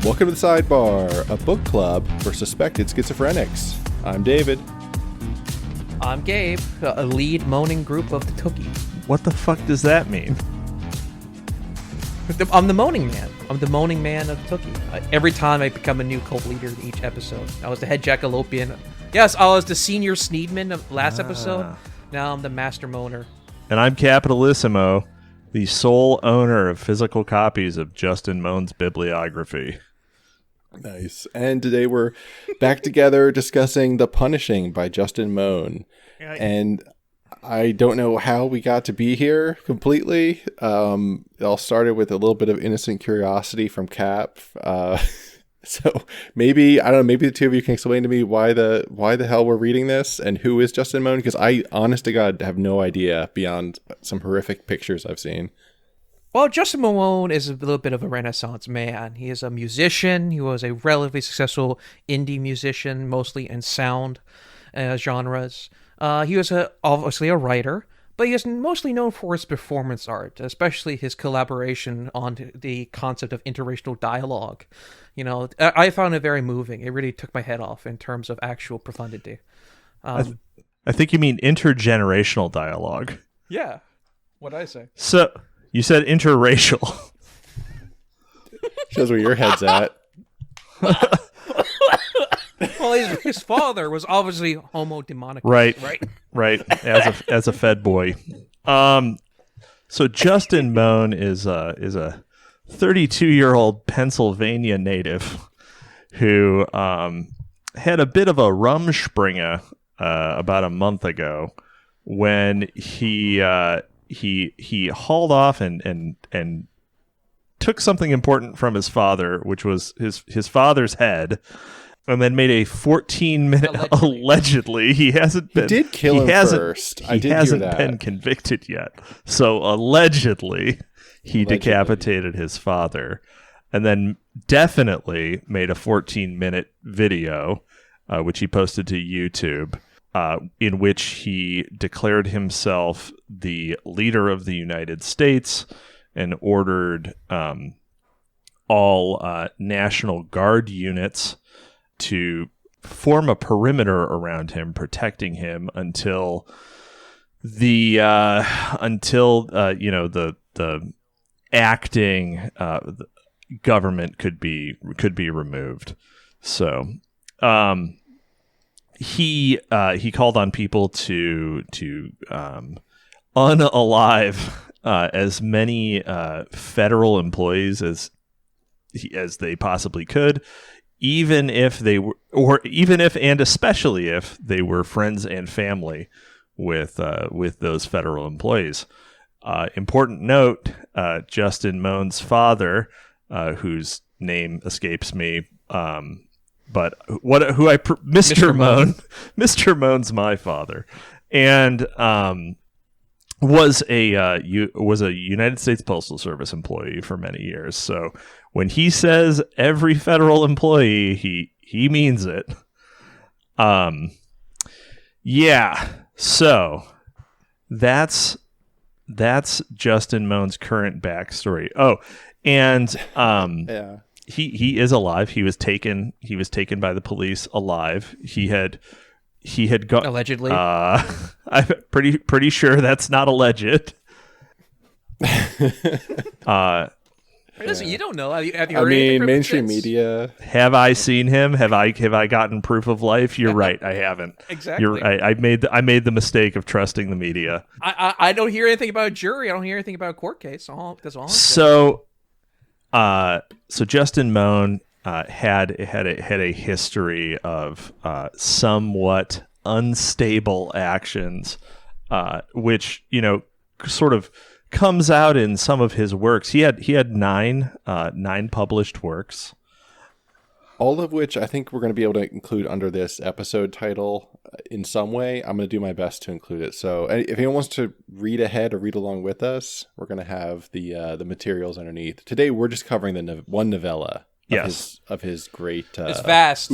Welcome to the Sidebar, a book club for suspected schizophrenics. I'm David. I'm Gabe, a lead moaning group of the Tookie. What the fuck does that mean? I'm the moaning man. I'm the moaning man of Tookie. Every time I become a new cult leader in each episode. I was the head jackalopian. Yes, I was the senior Sneedman of last episode. Now I'm the master moaner. And I'm Capitalissimo, the sole owner of physical copies of Justin Mohn's bibliography. Nice. And today we're back together discussing The Punishing by Justin Mohn. And I don't know how we got to be here completely. It all started with a little bit of innocent curiosity from Cap. So maybe, I don't know, maybe the two of you can explain to me why the hell we're reading this and who is Justin Mohn? Because I, honest to God, have no idea beyond some horrific pictures I've seen. Well, Justin Mohn is a little bit of a Renaissance man. He is a musician. He was a relatively successful indie musician, mostly in sound genres. He was obviously a writer, but he is mostly known for his performance art, especially his collaboration on the concept of interracial dialogue. You know, I found it very moving. It really took my head off in terms of actual profundity. I think you mean intergenerational dialogue. Yeah. What did I say? So, you said interracial. Shows where your head's at. Well, his father was obviously homodemonic. Right. As a Fed boy. So Justin Mohn is a 32-year-old Pennsylvania native who had a bit of a rumspringa about a month ago when he hauled off and took something important from his father, which was his father's head, and then made a 14-minute allegedly. He hasn't been. He did kill him first. He hasn't been convicted yet. So allegedly, he decapitated his father, and then definitely made a 14-minute video, which he posted to YouTube. In which he declared himself the leader of the United States and ordered all National Guard units to form a perimeter around him, protecting him until the acting government could be removed. So. He called on people to unalive as many federal employees as they possibly could, even if they were, or even if and especially if they were friends and family with those federal employees. Important note: Justin Mohn's father, whose name escapes me. Mr. Mohn. Mr. Mohn's my father, and was a United States Postal Service employee for many years. So when he says every federal employee, he means it. Yeah. So that's Justin Mohn's current backstory. Oh, and yeah. He is alive. He was taken by the police alive. He had gone allegedly. I'm pretty sure that's not alleged. Listen, you don't know. Have you heard anything from mainstream media. Have I seen him? Have I gotten proof of life? You're right. I haven't. Exactly. I made the mistake of trusting the media. I don't hear anything about a jury. I don't hear anything about a court case. That's all. So Justin Mohn had a history of somewhat unstable actions, which sort of comes out in some of his works. He had nine published works, all of which I think we're going to be able to include under this episode title in some way. I'm going to do my best to include it. So if anyone wants to read ahead or read along with us, we're going to have the materials underneath. Today, we're just covering the one novella of his great... it's vast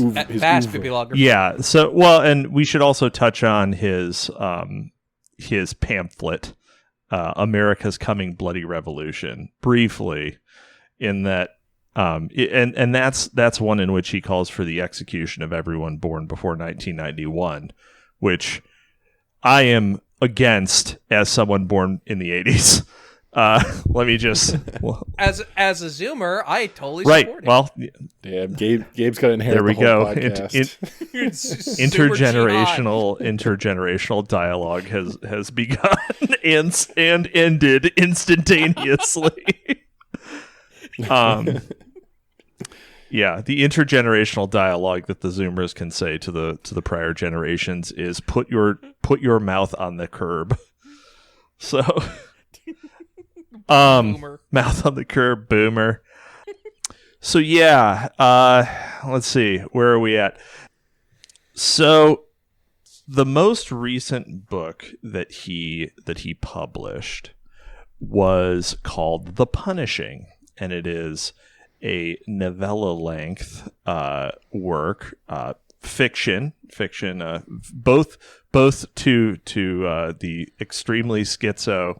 bibliography. Yeah. So, well, and we should also touch on his pamphlet, America's Coming Bloody Revolution, briefly, in that And that's one in which he calls for the execution of everyone born before 1991, which I am against as someone born in the 80s. Let me just as a Zoomer, I totally support it. Well, damn, Gabe's got to inherit there we the whole go. podcast. Intergenerational dialogue has begun and ended instantaneously. Yeah, the intergenerational dialogue that the Zoomers can say to the prior generations is put your mouth on the curb. So, Boomer. mouth on the curb, boomer. So yeah, let's see, where are we at? So, the most recent book that he published was called The Punishing, and it is a novella-length work, fiction, both to the extremely schizo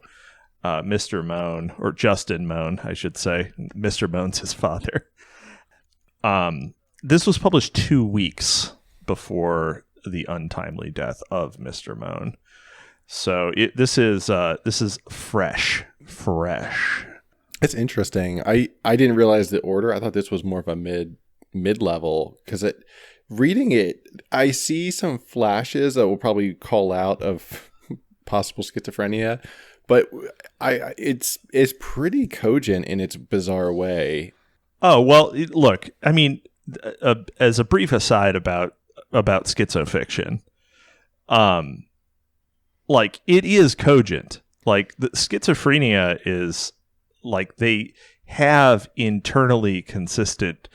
Mr. Mohn, or Justin Mohn, I should say. Mr. Mohn's his father. This was published 2 weeks before the untimely death of Mr. Mohn. So this is fresh. It's interesting. I didn't realize the order. I thought this was more of a mid-level, because reading it, I see some flashes that will probably call out of possible schizophrenia, but it's pretty cogent in its bizarre way. Oh, well, look, I mean, as a brief aside about schizofiction, like, it is cogent. Like, the schizophrenia is, like, they have internally consistent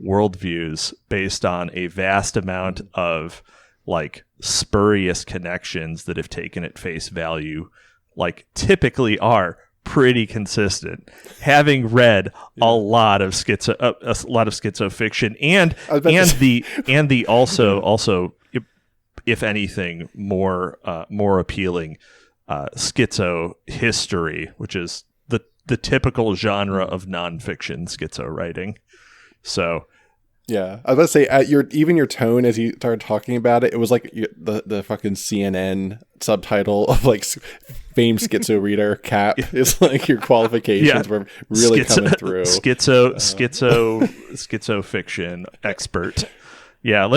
worldviews based on a vast amount of, like, spurious connections that, if taken at face value, like, typically are pretty consistent. Having read a lot of schizofiction and the also if anything more appealing schizo history, which is the typical genre of nonfiction schizo writing. So yeah, I was about to say, at your tone as you started talking about it, it was like the fucking CNN subtitle of, like, famed schizo reader cap is like your qualifications were really coming through. Schizo fiction expert. Yeah,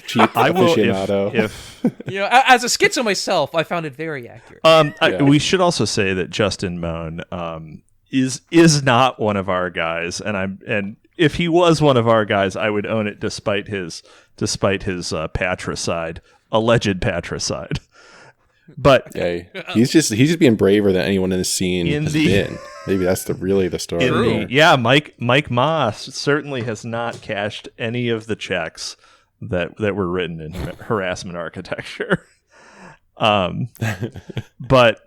cheap aficionado. If as a schizo myself, I found it very accurate. We should also say that Justin Mohn is not one of our guys, and if he was one of our guys, I would own it despite his patricide, alleged patricide. But he's just being braver than anyone in the scene has been. Maybe that's really the story. Mike Moss certainly has not cashed any of the checks that were written in harassment architecture. But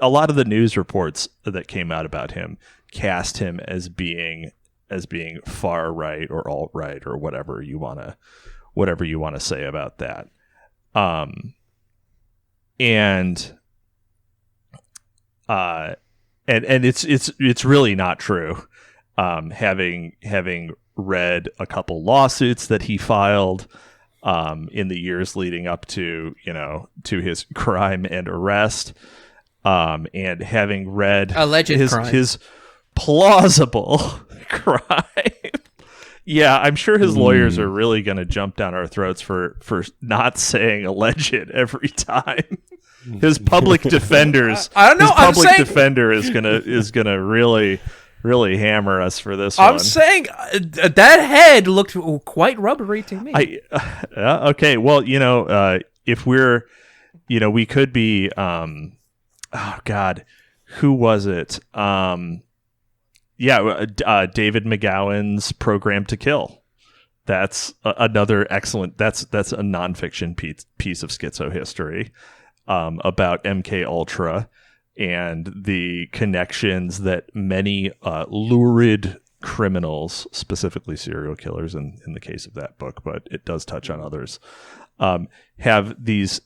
a lot of the news reports that came out about him cast him as being far right or alt right or whatever you want to say about that. And it's really not true. Having read a couple lawsuits that he filed in the years leading up to his crime and arrest, and having read his plausible crime. Yeah, I'm sure his lawyers are really going to jump down our throats for not saying alleged every time. His public defenders, I don't know. Defender is gonna really hammer us for this one. I'm saying that head looked quite rubbery to me. Okay, well, if we're, we could be. Oh God, who was it? David McGowan's Program to Kill. That's another excellent. That's a nonfiction piece of schizo history about MK Ultra and the connections that many lurid criminals, specifically serial killers in the case of that book, but it does touch on others, have these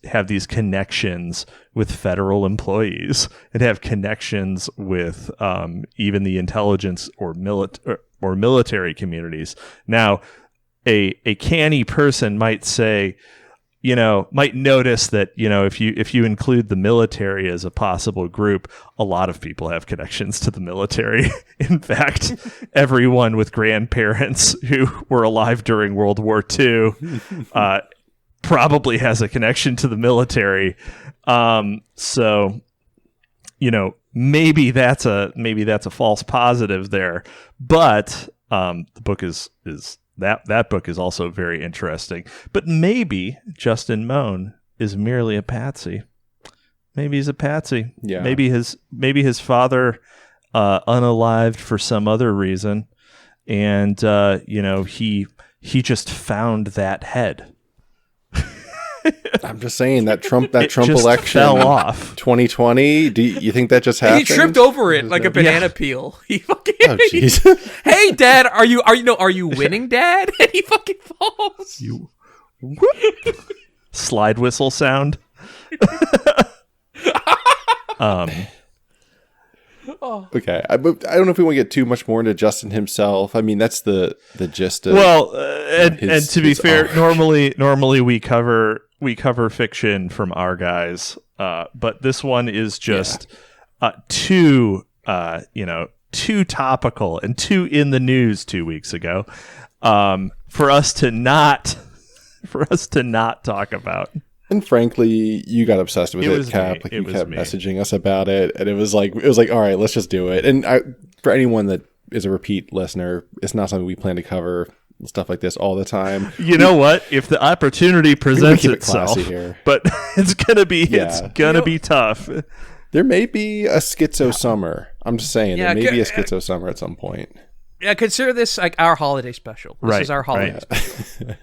connections with federal employees and have connections with even the intelligence or military communities. Now, a canny person might say, might notice that, if you include the military as a possible group, a lot of people have connections to the military. In fact, everyone with grandparents who were alive during World War II probably has a connection to the military. So, maybe that's a false positive there. But the book is that book is also very interesting. But maybe Justin Mohn is merely a patsy. Maybe he's a patsy. Yeah. Maybe his father unalived for some other reason, and he just found that head. I'm just saying that Trump just election fell off 2020. Do you think that just happened? He tripped over it like a banana peel. He fucking. Oh jeez. Hey, Dad, are you winning, Dad? And he fucking falls. You slide whistle sound. Okay, I don't know if we want to get too much more into Justin himself. I mean, that's the gist of. Well, and to be fair, normally we cover fiction from our guys, but this one is just too topical and too in the news 2 weeks ago for us to not talk about. And frankly, you got obsessed with it, Cap. Like you kept messaging us about it, and it was like, all right, let's just do it. And for anyone that is a repeat listener, it's not something we plan to cover stuff like this all the time. You know what? If the opportunity presents itself, here. But it's gonna be be tough. There may be a schizo summer. I'm just saying, there may be a schizo summer at some point. Yeah, consider this like our holiday special. This is our holiday special.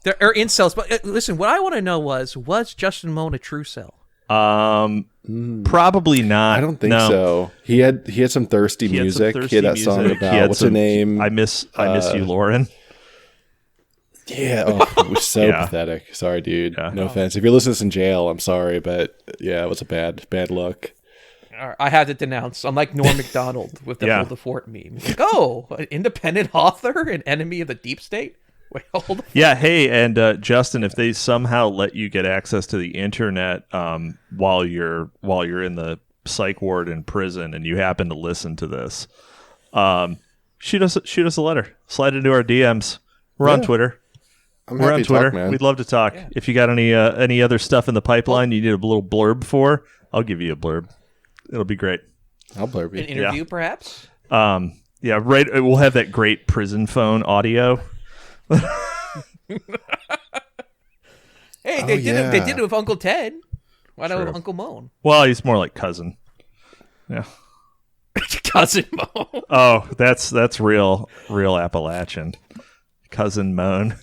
There are incels, but listen, what I want to know was Justin Mohn a true cell? Probably not. I don't think so. He had some thirsty music. He had that song about what's her name? I miss you, Lauren. Yeah, it was so pathetic. Sorry, dude. Yeah. No offense. If you're listening to this in jail, I'm sorry, but yeah, it was a bad look. I had to denounce. I'm like Norm Macdonald with the Hold the Fort meme. Like, an independent author, an enemy of the deep state. Wait, hold on. Yeah, hey, and Justin, if they somehow let you get access to the internet while you're in the psych ward in prison and you happen to listen to this, shoot us a letter. Slide into our DMs. We're on Twitter. We're on Twitter. Talk, man. We'd love to talk. Yeah. If you got any other stuff in the pipeline you need a little blurb for, I'll give you a blurb. It'll be great. I'll blurb you. An interview, perhaps? Yeah, right. We'll have that great prison phone audio. Hey, they did it with Uncle Ted. Why not with Uncle Mohn? Well, he's more like cousin. Yeah. Cousin Mohn. Oh, that's real Appalachian. Cousin Mohn.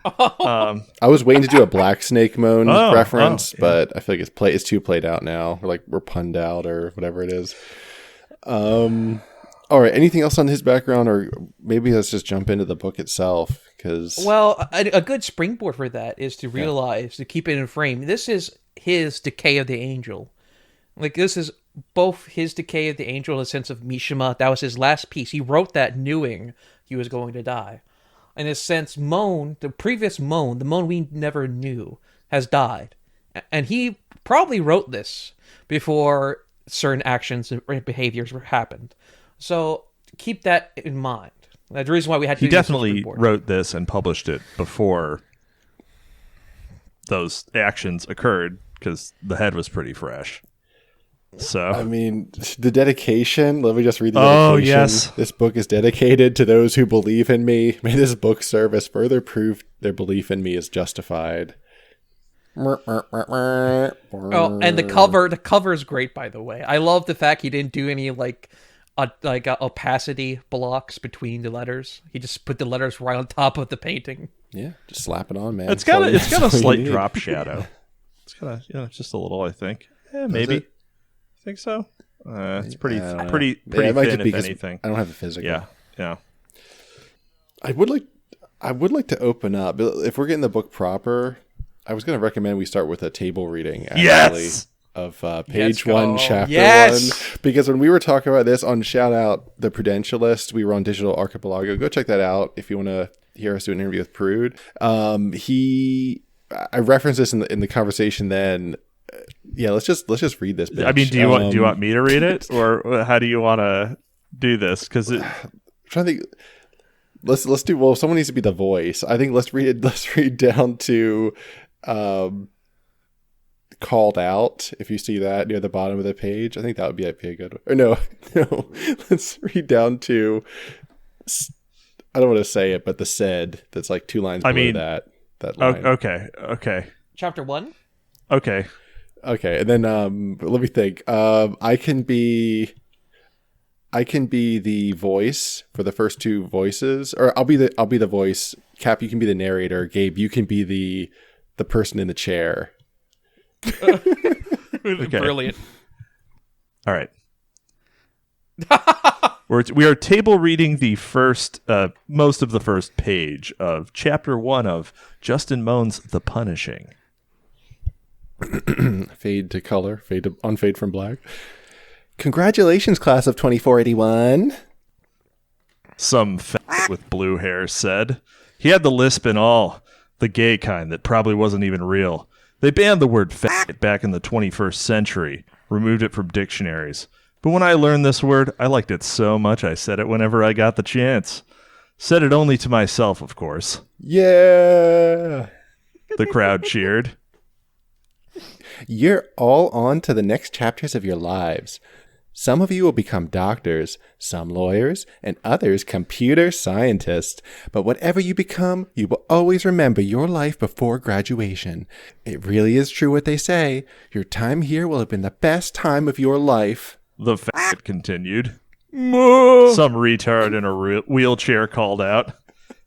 I was waiting to do a Black Snake Mohn reference, but I feel like it's too played out now. We're punned out or whatever it is. All right. Anything else on his background, or maybe let's just jump into the book itself? Well, a good springboard for that is to realize, to keep it in frame. This is his Decay of the Angel. Like, this is both his Decay of the Angel in the sense of Mishima. That was his last piece. He wrote that knowing he was going to die. In a sense, Mohn, the previous Mohn, the Mohn we never knew, has died. And he probably wrote this before certain actions and behaviors happened. So keep that in mind. That's the reason why we had to. He definitely wrote this and published it before those actions occurred, because the head was pretty fresh. So I mean, the dedication. Let me just read the dedication. Oh, yes. This book is dedicated to those who believe in me. May this book serve as further proof their belief in me is justified. Oh, and the cover is great, by the way. I love the fact he didn't do any opacity blocks between the letters. He just put the letters right on top of the painting. Yeah, just slap it on, man. It's got a slight drop shadow. It's got just a little, I think. Yeah, maybe. I think so. It's pretty thin, if anything. I don't have a physical. Yeah. I would like to open up, if we're getting the book proper. I was going to recommend we start with a table reading, actually. Yes! Of page 1, chapter yes! 1. Because when we were talking about this on Shout Out the Prudentialist, we were on Digital Archipelago. Go check that out if you want to hear us do an interview with Prude. I referenced this in the conversation then. Yeah, let's just read this bitch. I mean, do you want me to read it, or how do you want to do this? Because I'm trying to think. Let's do. Well, someone needs to be the voice. I think let's read it. Let's read down to called out. If you see that near the bottom of the page, I think that would be a good one. Or no. Let's read down to. I don't want to say it, but the said that's like 2 lines below that line. Okay. Chapter 1. Okay, and then let me think. I can be the voice for the first 2 voices, or I'll be the voice. Cap, you can be the narrator. Gabe, you can be the person in the chair. Okay. Brilliant. All right. We are table reading the first, most of the first page of chapter 1 of Justin Mohn's The Punishing. Fade to color, unfade from black. Congratulations, class of 2481. Some fat with blue hair said. He had the lisp and all, the gay kind that probably wasn't even real. They banned the word faggot back in the 21st century, removed it from dictionaries. But when I learned this word, I liked it so much I said it whenever I got the chance. Said it only to myself, of course. Yeah! The crowd cheered. You're all on to the next chapters of your lives. Some of you will become doctors, some lawyers, and others computer scientists. But whatever you become, you will always remember your life before graduation. It really is true what they say. Your time here will have been the best time of your life. The faggot continued. Some retard in a wheelchair called out.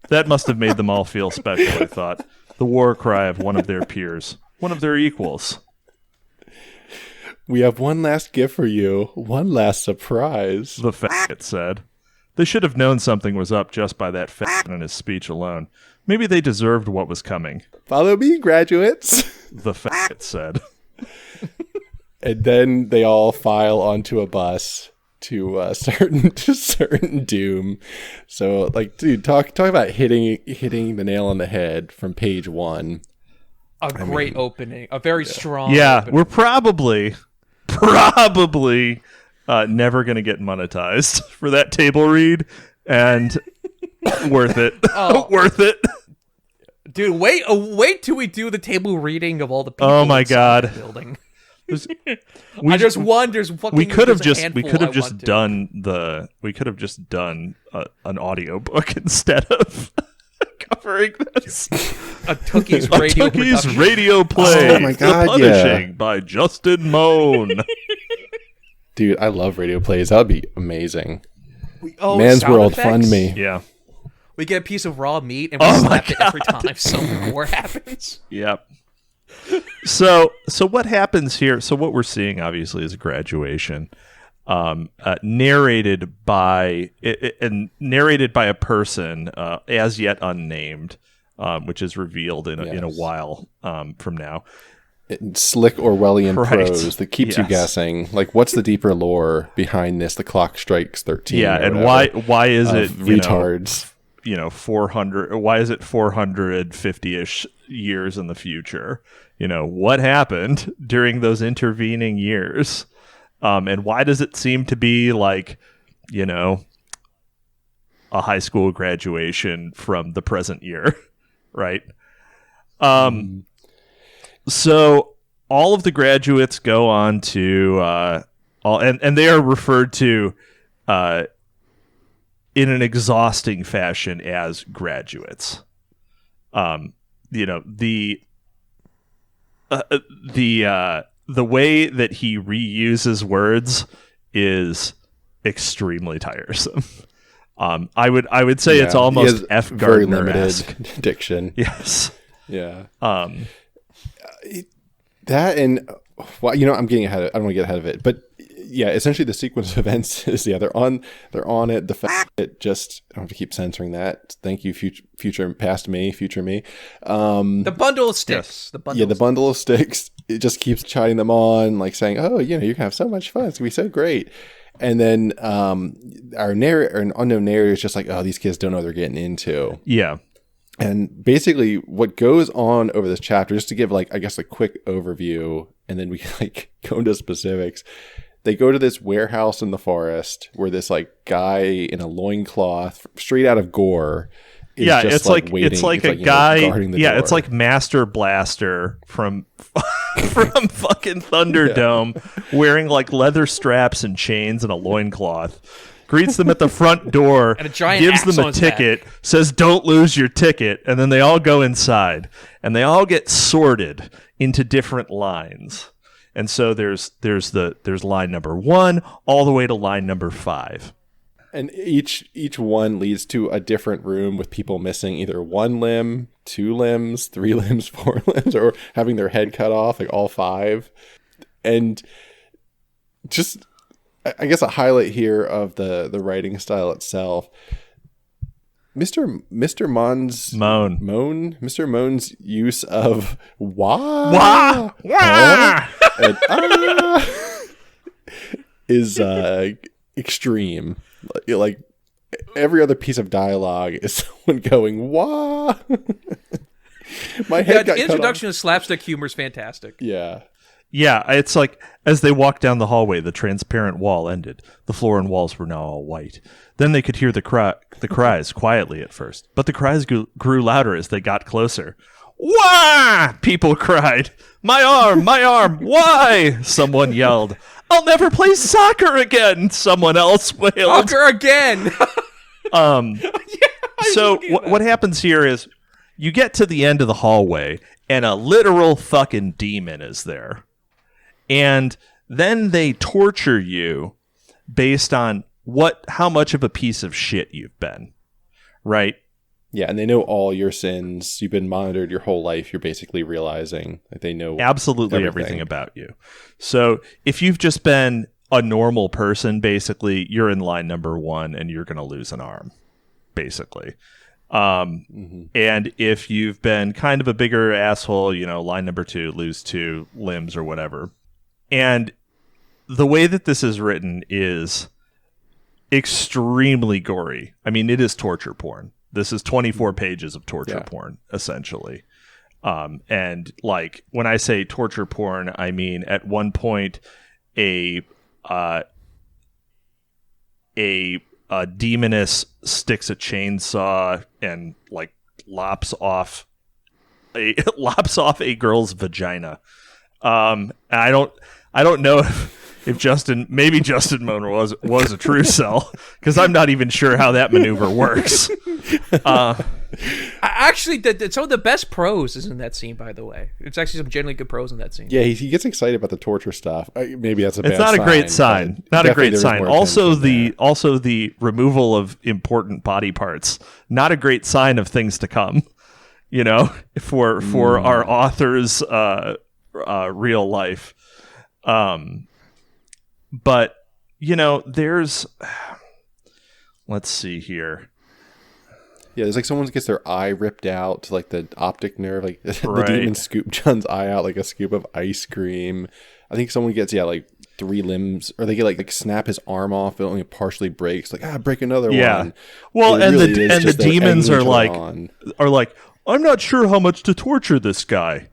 That must have made them all feel special, I thought. The war cry of one of their peers, one of their equals. We have one last gift for you, one last surprise, the faggot said. They should have known something was up just by that faggot in his speech alone. Maybe they deserved what was coming. Follow me, graduates, the faggot said. And then they all file onto a bus to certain doom. So, like, dude, talk about hitting the nail on the head from page 1. A great opening, a very strong. Yeah, opening. we're probably never gonna get monetized for that table read, and worth it. Worth it. Dude, wait till we do the table reading of all the people. Oh my god! The building. We could have just done an audiobook instead of covering this. A Tookie's radio play. Oh my god! The Punishing by Justin Mohn. Dude, I love radio plays. That would be amazing. Man's World, effects? fund me. Yeah. We get a piece of raw meat and we slap it every time something more happens. Yep. So what happens here? So what we're seeing obviously is a graduation, narrated by a person as yet unnamed, which is revealed in a while from now. Slick Orwellian prose that keeps you guessing. Like, what's the deeper lore behind this? The clock strikes 13. Yeah, and why is it retards? 400. Why is it 450-ish years in the future? What happened during those intervening years? And why does it seem to be like, a high school graduation from the present year, right? So all of the graduates go on to and they are referred to in an exhausting fashion as graduates. The way that he reuses words is extremely tiresome. I would say it's almost F. Gardner-esque. Very limited diction. Yes. Yeah. That and I'm getting ahead. I don't want to get ahead of it, but yeah, essentially the sequence of events is, they're on it. The fact that just, I don't have to keep censoring that. Thank you, future past me, future me. The bundle of sticks. The bundle of sticks. It just keeps chiding them on, like saying, "Oh, you can have so much fun. It's gonna be so great." And then our unknown narrator is just like, "Oh, these kids don't know what they're getting into." Yeah. And basically, what goes on over this chapter, just to give like, I guess, a quick overview, and then we like go into specifics. They go to this warehouse in the forest where this like guy in a loincloth, straight out of Gore, is just it's like waiting. It's like a guy. It's like Master Blaster from from fucking Thunderdome, wearing like leather straps and chains and a loincloth. Greets them at the front door, and a giant gives them a axe on his ticket, says don't lose your ticket, and then they all go inside. And they all get sorted into different lines. And so there's line number 1 all the way to line number 5. And each one leads to a different room with people missing either 1 limb, 2 limbs, 3 limbs, 4 limbs, or having their head cut off, like all 5. And just, I guess, a highlight here of the writing style itself. Mr. Mohn's use of wah and is extreme. Like every other piece of dialogue is someone going wah. My head got the cut introduction off. of slapstick humor is fantastic. Yeah. Yeah, it's like as they walked down the hallway, the transparent wall ended. The floor and walls were now all white. Then they could hear the cries quietly at first, but the cries grew louder as they got closer. Why? People cried. My arm! Why? Someone yelled. I'll never play soccer again. Someone else wailed. Soccer again. So what happens here is you get to the end of the hallway and a literal fucking demon is there. And then they torture you based on how much of a piece of shit you've been, right? Yeah, and they know all your sins. You've been monitored your whole life. You're basically realizing that they know absolutely everything about you. So if you've just been a normal person, basically, you're in line number 1 and you're going to lose an arm, basically. And if you've been kind of a bigger asshole, line number 2, lose 2 limbs or whatever. And the way that this is written is extremely gory. I mean, it is torture porn. This is 24 pages of torture porn, essentially. And like when I say torture porn, I mean at one point a demoness sticks a chainsaw and like lops off a girl's vagina. I don't know if Justin Mohn was a true cell, because I'm not even sure how that maneuver works. Actually, some of the best prose is in that scene, by the way. It's actually some genuinely good prose in that scene. Yeah, he gets excited about the torture stuff. Maybe that's a bad sign. It's not a great sign. Not a great sign. Also the removal of important body parts. Not a great sign of things to come. For our author's real life. But there's let's see here. Yeah, there's like someone gets their eye ripped out, like the optic nerve, like the demon scoop John's eye out like a scoop of ice cream. I think someone gets like 3 limbs, or they get like snap his arm off, it only partially breaks. Like break another one. Well, and the demons are like, I'm not sure how much to torture this guy.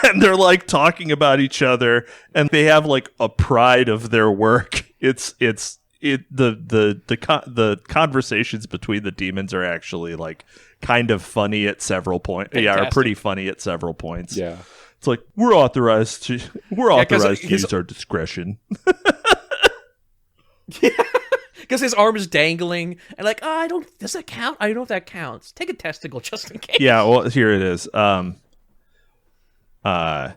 And they're like talking about each other, and they have like a pride of their work. The conversations between the demons are actually like kind of funny at several points. Yeah, are pretty funny at several points. Yeah. It's like we're authorized to use our discretion. Yeah. Because his arm is dangling, and like, does that count? I don't know if that counts. Take a testicle just in case. Yeah, well, here it is. Well, I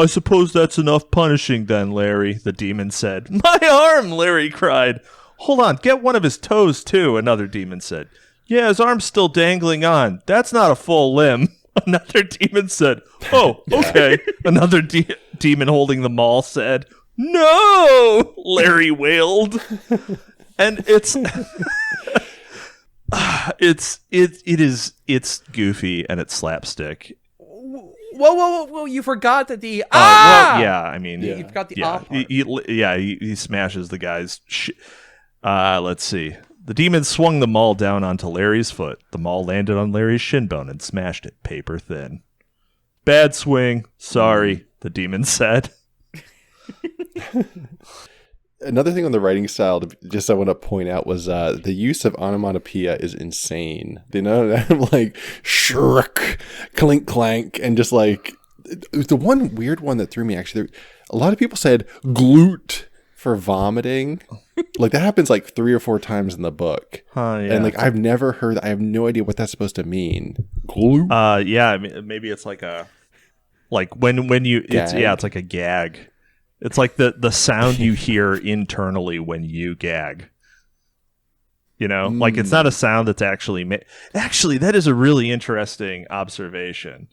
suppose that's enough punishing then, Larry, the demon said. My arm, Larry cried. Hold on, get one of his toes, too, another demon said. Yeah, his arm's still dangling on. That's not a full limb. Another demon said. Oh, okay. Another demon holding the maul said. No, Larry wailed. And it's goofy and it's slapstick. Whoa! You forgot that the well, yeah. I mean, you forgot the part. He smashes the guy's. Let's see. The demon swung the maul down onto Larry's foot. The maul landed on Larry's shin bone and smashed it paper thin. Bad swing. Sorry, the demon said. Another thing on the writing style, I want to point out, was the use of onomatopoeia is insane. You know, like shriek, clink, clank, and just like the one weird one that threw me. Actually, a lot of people said glute for vomiting. Like that happens like 3 or 4 times in the book. Yeah. And like I've never heard. I have no idea what that's supposed to mean. Glute. Yeah. I mean, maybe it's like when you. It's like a gag. It's like the sound you hear internally when you gag. You know, like it's not a sound that's actually Actually, that is a really interesting observation,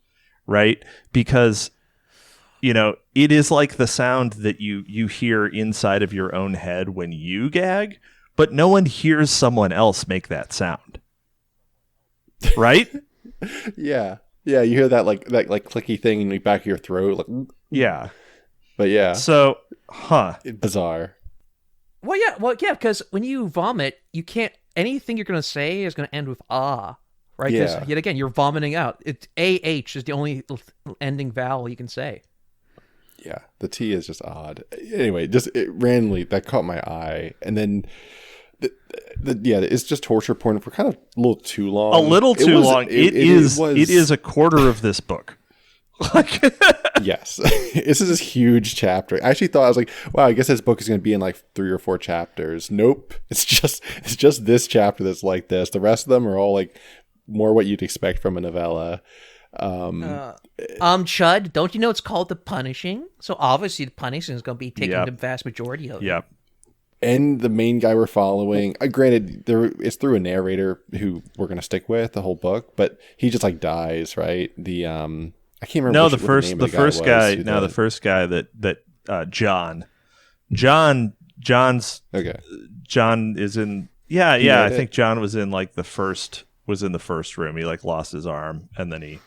right? Because, you know, it is like the sound that you hear inside of your own head when you gag, but no one hears someone else make that sound. Right? Yeah. Yeah, you hear that like clicky thing in the back of your throat. Like, yeah. But yeah. So, bizarre. Well, yeah, because when you vomit, you can't. Anything you're going to say is going to end with ah, right? Because yet again, you're vomiting out. It's AH is the only ending vowel you can say. Yeah, the T is just odd. Anyway, randomly that caught my eye, and then it's just torture porn for kind of a little too long. A little too long. It is a quarter of this book. Yes. This is this huge chapter. I actually thought, I was like, wow, I guess this book is going to be in like 3 or 4 chapters. Nope. It's just this chapter that's like this. The rest of them are all like more what you'd expect from a novella. Chud, don't you know it's called The Punishing? So obviously the punishing is going to be taking the vast majority of it. Yep. And the main guy we're following, granted, it's through a narrator who we're going to stick with the whole book, but he just like dies, right? I can't remember. No, the first guy that John's okay. John is in. Yeah. I think John was in like the first room. He like lost his arm and then he,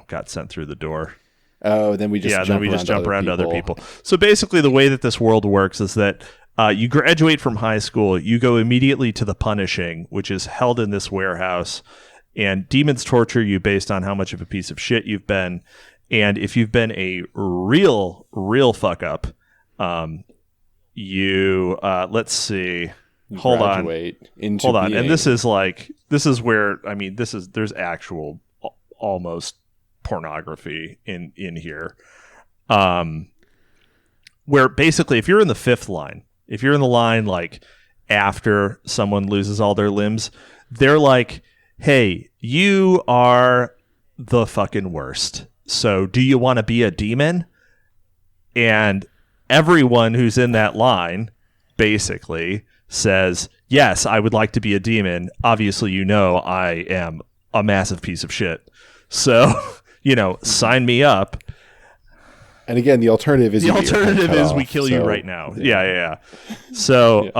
got sent through the door. Oh, then we just jump around to other people. So basically, the way that this world works is that you graduate from high school, you go immediately to the punishing, which is held in this warehouse. And demons torture you based on how much of a piece of shit you've been. And if you've been a real fuck up, let's see. Hold on. And this is where, there's actual almost pornography in here. Where basically if you're in the 5th line, if you're in the line like after someone loses all their limbs, they're like, hey, you are the fucking worst. So do you want to be a demon? And everyone who's in that line basically says, yes, I would like to be a demon. Obviously, I am a massive piece of shit. So, sign me up. And again, the alternative is we kill you right now. Yeah. So,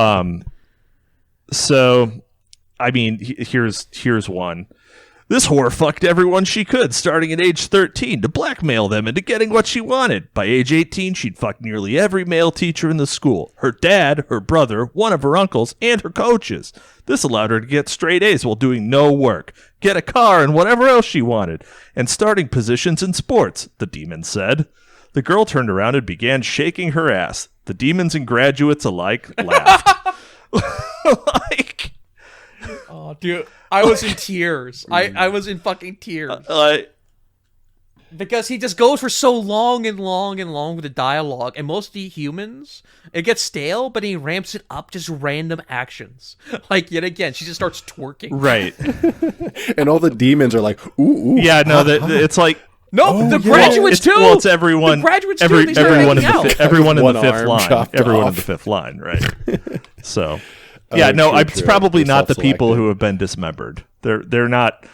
here's one. This whore fucked everyone she could, starting at age 13, to blackmail them into getting what she wanted. By age 18, she'd fucked nearly every male teacher in the school. Her dad, her brother, one of her uncles, and her coaches. This allowed her to get straight A's while doing no work, get a car, and whatever else she wanted, and starting positions in sports, the demon said. The girl turned around and began shaking her ass. The demons and graduates alike laughed. Oh, dude, I was in tears. I was in fucking tears. Because he just goes for so long and long and long with the dialogue, and most of the humans, it gets stale, but he ramps it up, just random actions. Like, yet again, she just starts twerking. Right. And all the demons are like, ooh. Yeah, no, it's like... No, the graduates too. Well, it's everyone. The graduates too. Everyone in the fifth line. Everyone off. in the 5th line, right? So... Yeah, it's probably not the people who have been dismembered. They're not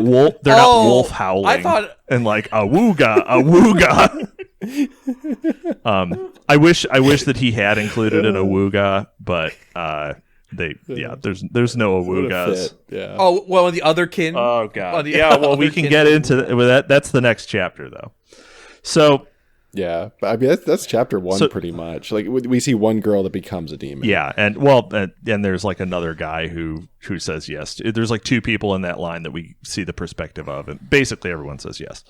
wolf howling. I thought and like awooga. I wish that he had included an awooga, but there's no awoogas. Yeah. Oh, well, the other kin. Oh god. Yeah, well, we can get into that. That's the next chapter, though. So yeah, but I mean that's chapter 1 pretty much. Like we see one girl that becomes a demon. Yeah, and there's like another guy who says yes. There's like 2 people in that line that we see the perspective of, and basically everyone says yes.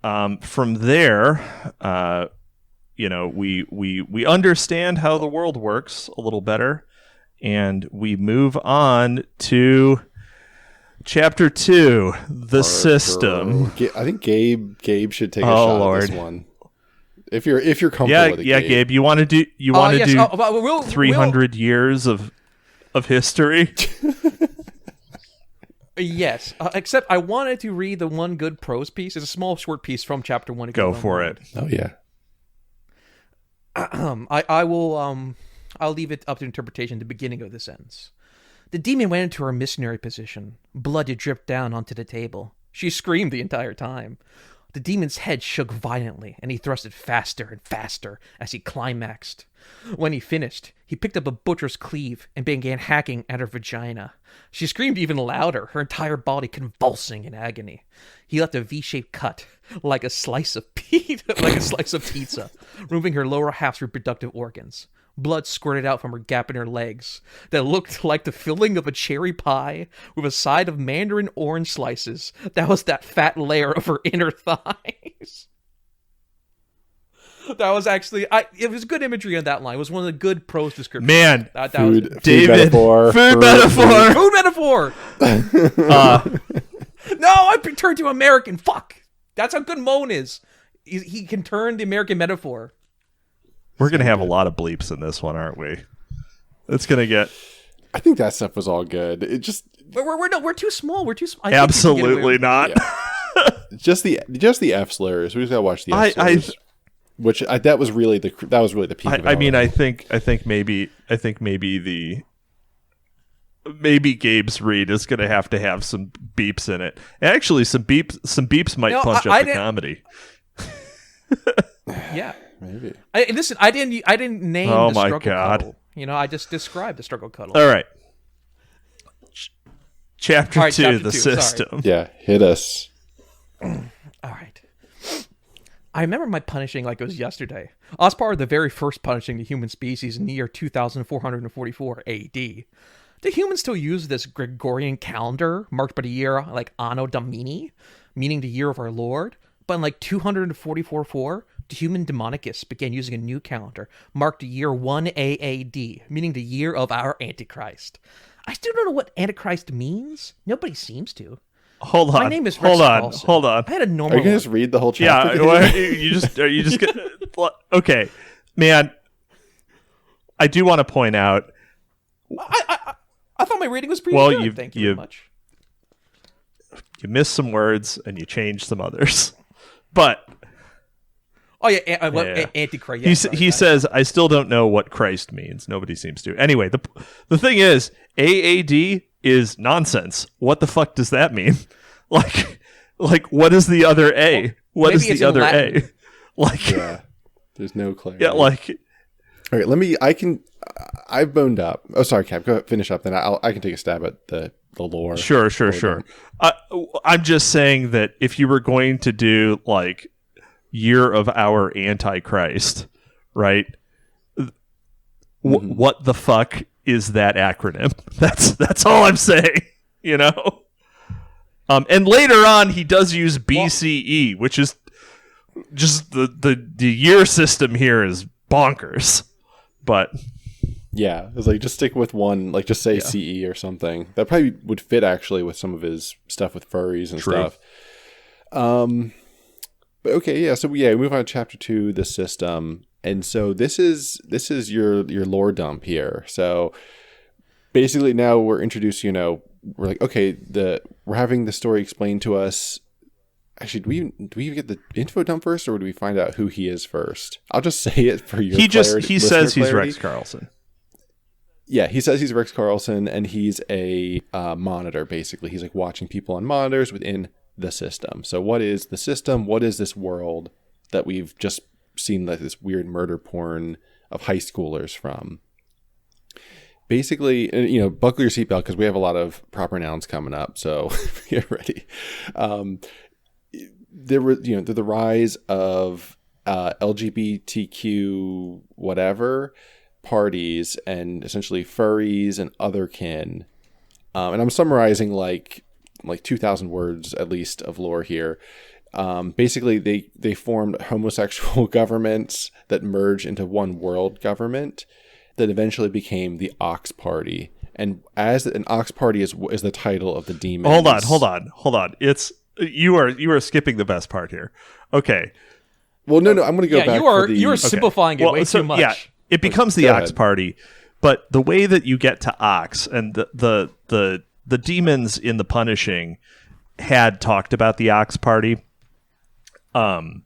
From there, we understand how the world works a little better, and we move on to chapter 2, the system. I think Gabe should take a shot at this one. If you're comfortable with it, Gabe, you want to do 300 years of history? Yes, except I wanted to read the one good prose piece. It's a small short piece from chapter 1. Go for it. Oh yeah. I will I'll leave it up to interpretation at the beginning of the sentence. The demon went into her missionary position. Blood dripped down onto the table. She screamed the entire time. The demon's head shook violently, and he thrust it faster and faster as he climaxed. When he finished, he picked up a butcher's cleave and began hacking at her vagina. She screamed even louder, her entire body convulsing in agony. He left a V-shaped cut, like a slice of pizza, removing her lower half's reproductive organs. Blood squirted out from her gap in her legs that looked like the filling of a cherry pie with a side of mandarin orange slices. That was that fat layer of her inner thighs. That was actually, it was good imagery on that line. It was one of the good prose descriptions. Man, food metaphor. Food metaphor. No, I turned to American. Fuck. That's how good Mohn is. He can turn the American metaphor. We're going to have a lot of bleeps in this one, aren't we? It's going to get... I think that stuff was all good. It just... We're too small. We're too small. Absolutely not. Yeah. just the F slurs. We just got to watch the F slurs. Which that was really the peak of it. I mean, I think maybe Gabe's read is going to have some beeps in it. Actually, some beeps might punch up the comedy. Yeah. Maybe. Listen, I didn't name the struggle cuddle. I just described the struggle cuddle. All right. Chapter 2, the system. Sorry. Yeah, hit us. All right. I remember my punishing like it was yesterday. I was part of the very first punishing the human species in the year 2444 AD. Do humans still use this Gregorian calendar marked by the year like Anno Domini, meaning the year of our Lord? But in like 244-4, the human demonicus began using a new calendar marked the year 1 AAD, meaning the year of our Antichrist. I still don't know what Antichrist means. Nobody seems to. Hold on. My name is hold on. I had a normal. Are you gonna just read the whole chapter? Yeah. Are you just gonna? Okay, man. I do want to point out. I thought my reading was pretty good. Thank you very much. You missed some words and you changed some others, but. Oh yeah, Antichrist. Yeah, he says, "I still don't know what Christ means." Nobody seems to. Anyway, the thing is, AAD is nonsense. What the fuck does that mean? Like what is the other A? Well, what is the other A? Yeah, there's no clarity. Yeah, all right. I've boned up. Oh, sorry, Cap. Go ahead, finish up. Then I can take a stab at the lore. Sure. I'm just saying that if you were going to do like year of our Antichrist, right? What the fuck is that acronym? That's all I'm saying, and later on he does use BCE, which is just the year system here is bonkers. But yeah, it's like just stick with one, like just say CE or something. That probably would fit actually with some of his stuff with furries and stuff. But okay, yeah. So we move on to chapter 2, the system, and so this is your lore dump here. So basically, now we're introduced. We're like, okay, we're having the story explained to us. Actually, do we get the info dump first, or do we find out who he is first? I'll just say it for your. He says he's Rex Carlson. Yeah, he says he's Rex Carlson, and he's a monitor. Basically, he's like watching people on monitors within the system. So what is the system? What is this world that we've just seen like this weird murder porn of high schoolers from. Basically, buckle your seatbelt because we have a lot of proper nouns coming up, so get ready. There were, the rise of LGBTQ whatever parties and essentially furries and otherkin. And I'm summarizing like 2,000 words at least of lore here. Basically, they formed homosexual governments that merged into one world government that eventually became the Ox Party. And as an Ox Party is the title of the demons. Hold on. You are skipping the best part here. Okay. Well, no, I'm going to go back. You are simplifying it way too much. Yeah, it becomes the Ox Party, but the way that you get to Ox and the demons in the Punishing had talked about the Ox Party. In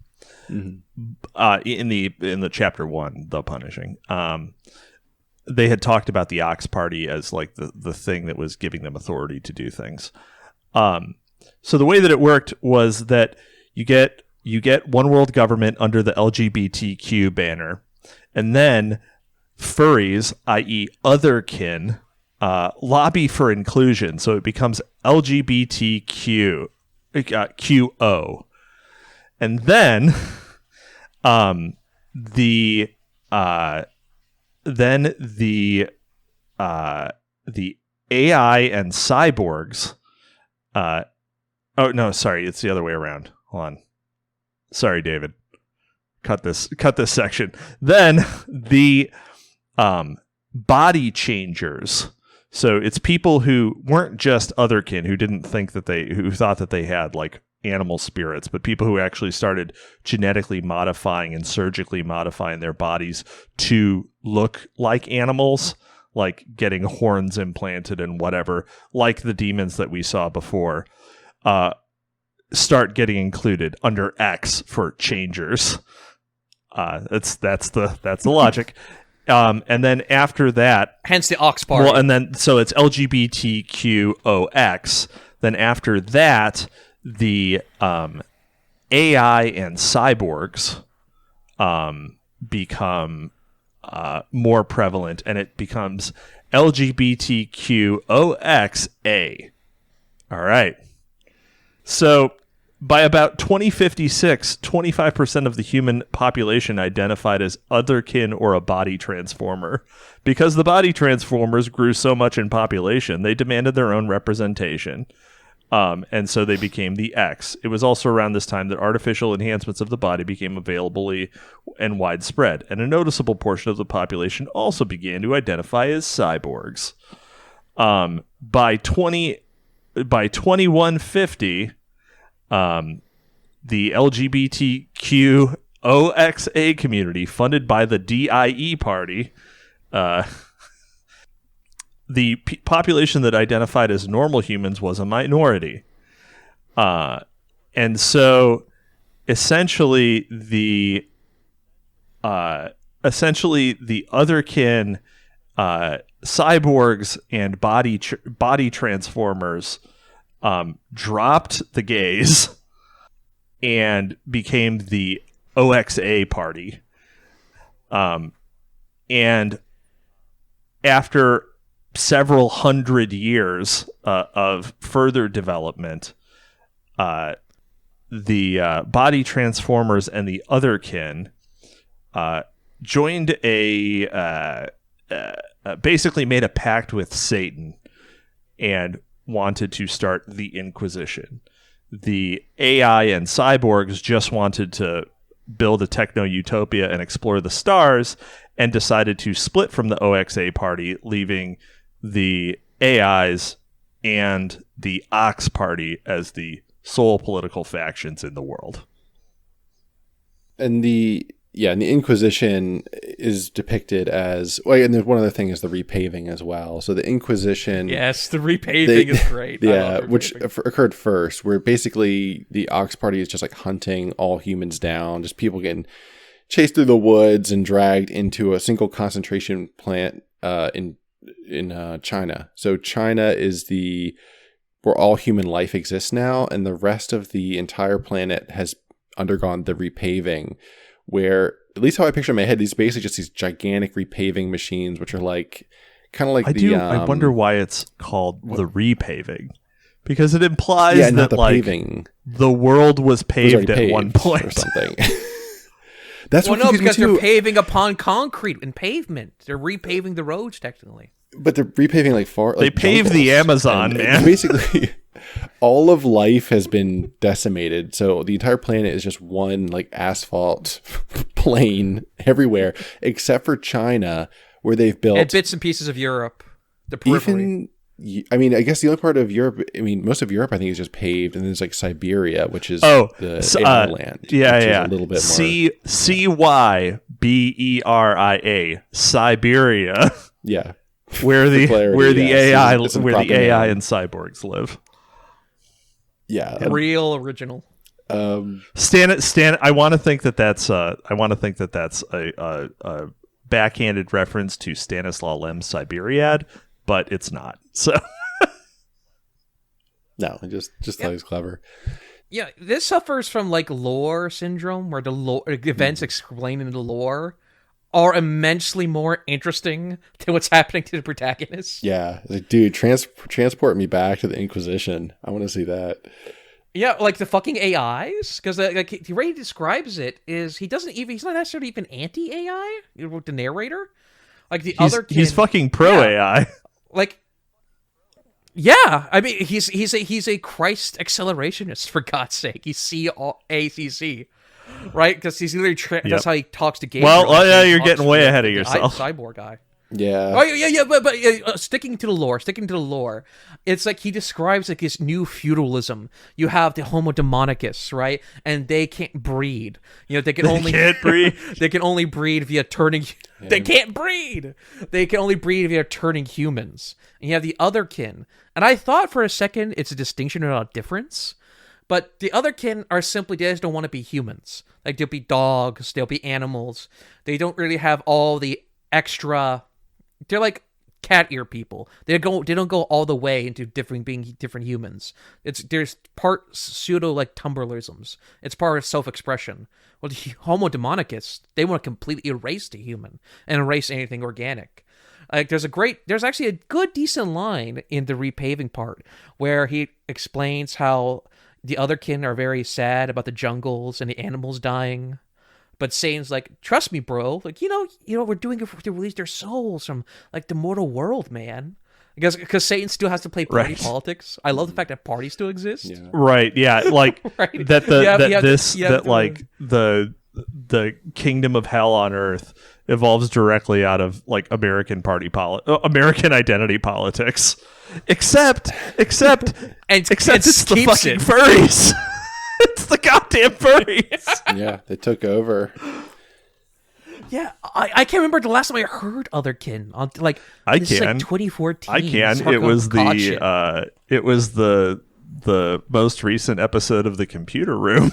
the chapter 1, the Punishing. They had talked about the Ox Party as like the thing that was giving them authority to do things. So the way that it worked was that you get one world government under the LGBTQ banner, and then furries, i.e. otherkin, lobby for inclusion. So it becomes LGBTQ QO. And then the AI and cyborgs. Oh no, sorry, it's the other way around. Hold on. Sorry, David. Cut this section. Then the body changers. So it's people who weren't just otherkin, who thought that they had like animal spirits, but people who actually started genetically modifying and surgically modifying their bodies to look like animals, like getting horns implanted and whatever, like the demons that we saw before, start getting included under X for changers. That's the logic. And then after that, hence the Ox Party. Well, and then so it's LGBTQOX. Then after that, the AI and cyborgs become more prevalent, and it becomes LGBTQOXA. All right. So by about 2056, 25% of the human population identified as otherkin or a body transformer. Because the body transformers grew so much in population, they demanded their own representation. And so they became the X. It was also around this time that artificial enhancements of the body became available and widespread, and a noticeable portion of the population also began to identify as cyborgs. By 2150, the LGBTQOXA community, funded by the DIE party, the population that identified as normal humans was a minority. And so essentially the otherkin, cyborgs and body transformers dropped the gays and became the OXA party. And after several hundred years of further development, the body transformers and the otherkin joined basically made a pact with Satan and wanted to start the Inquisition. The AI and cyborgs just wanted to build a techno-utopia and explore the stars, and decided to split from the OXA party, leaving the AIs and the Ox Party as the sole political factions in the world. And the Inquisition is depicted as, well, and there's one other thing is the repaving as well. So the Inquisition, yes, the repaving is great. Yeah, which occurred first, where basically the Ox Party is just like hunting all humans down, just people getting chased through the woods and dragged into a single concentration plant in China. So China is where all human life exists now, and the rest of the entire planet has undergone the repaving, where at least how I picture in my head, these basically just these gigantic repaving machines, which are like kind of like I wonder why it's called the repaving, because it implies that the like paving. The world was paved at one point or something. That's well, what no, because me too. they're paving upon concrete and pavement. They're repaving the roads technically. But they're repaving like far. They like paved jungles. the Amazon, And man. Basically, all of life has been decimated. So the entire planet is just one like asphalt plain everywhere, except for China, where they've built And bits and pieces of Europe, the periphery. I mean, I guess the only part of Europe, I mean, most of Europe, I think, is just paved, and then there's like Siberia, which is the land. Yeah, which yeah. Is a little bit more. Cyberia, Siberia. Yeah. Where the AI and cyborgs live. Yeah. Real original. Stan, I want to think that that's a backhanded reference to Stanislaw Lem's Siberiad, but it's not. So no, I just thought he was clever. Yeah, this suffers from like lore syndrome, where the lore events explained in the lore are immensely more interesting than what's happening to the protagonist. Yeah, like, dude, transport me back to the Inquisition. I want to see that. Yeah, like the fucking AIs, because like the way he describes it is he's not necessarily even anti-AI. The narrator, like other kid, he's fucking pro AI. Like, yeah, I mean he's a Christ accelerationist, for God's sake. He's CACC. Right, because he's literally that's how he talks to Gabriel. Well, yeah, you're getting way ahead of yourself. Cyborg guy. Yeah. Oh yeah. But sticking to the lore. It's like he describes like this new feudalism. You have the Homo demonicus, right? And they can't breed. You know, they can't breed. They can only breed via turning. Yeah. They can't breed. They can only breed via turning humans. And you have the otherkin. And I thought for a second it's a distinction and not a difference. But the otherkin are simply, they just don't want to be humans. Like, they'll be dogs, they'll be animals. They don't really have all the extra... They're like cat ear people. They don't go all the way into being different humans. There's part pseudo like Tumblrisms. It's part of self-expression. Well, the Homo demonicus, they want to completely erase the human and erase anything organic. Like, there's actually a good decent line in the repaving part where he explains how the otherkin are very sad about the jungles and the animals dying. But Satan's like, trust me, bro. Like, you know, we're doing it to release their souls from like the mortal world, man. Because Satan still has to play party politics. I love the fact that parties still exist. Yeah. Right. Yeah. Like right. The kingdom of hell on earth evolves directly out of like American American identity politics. Except it's the fucking furries. It's the goddamn furries. Yeah, they took over. Yeah, I can't remember the last time I heard Otherkin on like. I this can. Is like 2014. I can. It was the most recent episode of The Computer Room.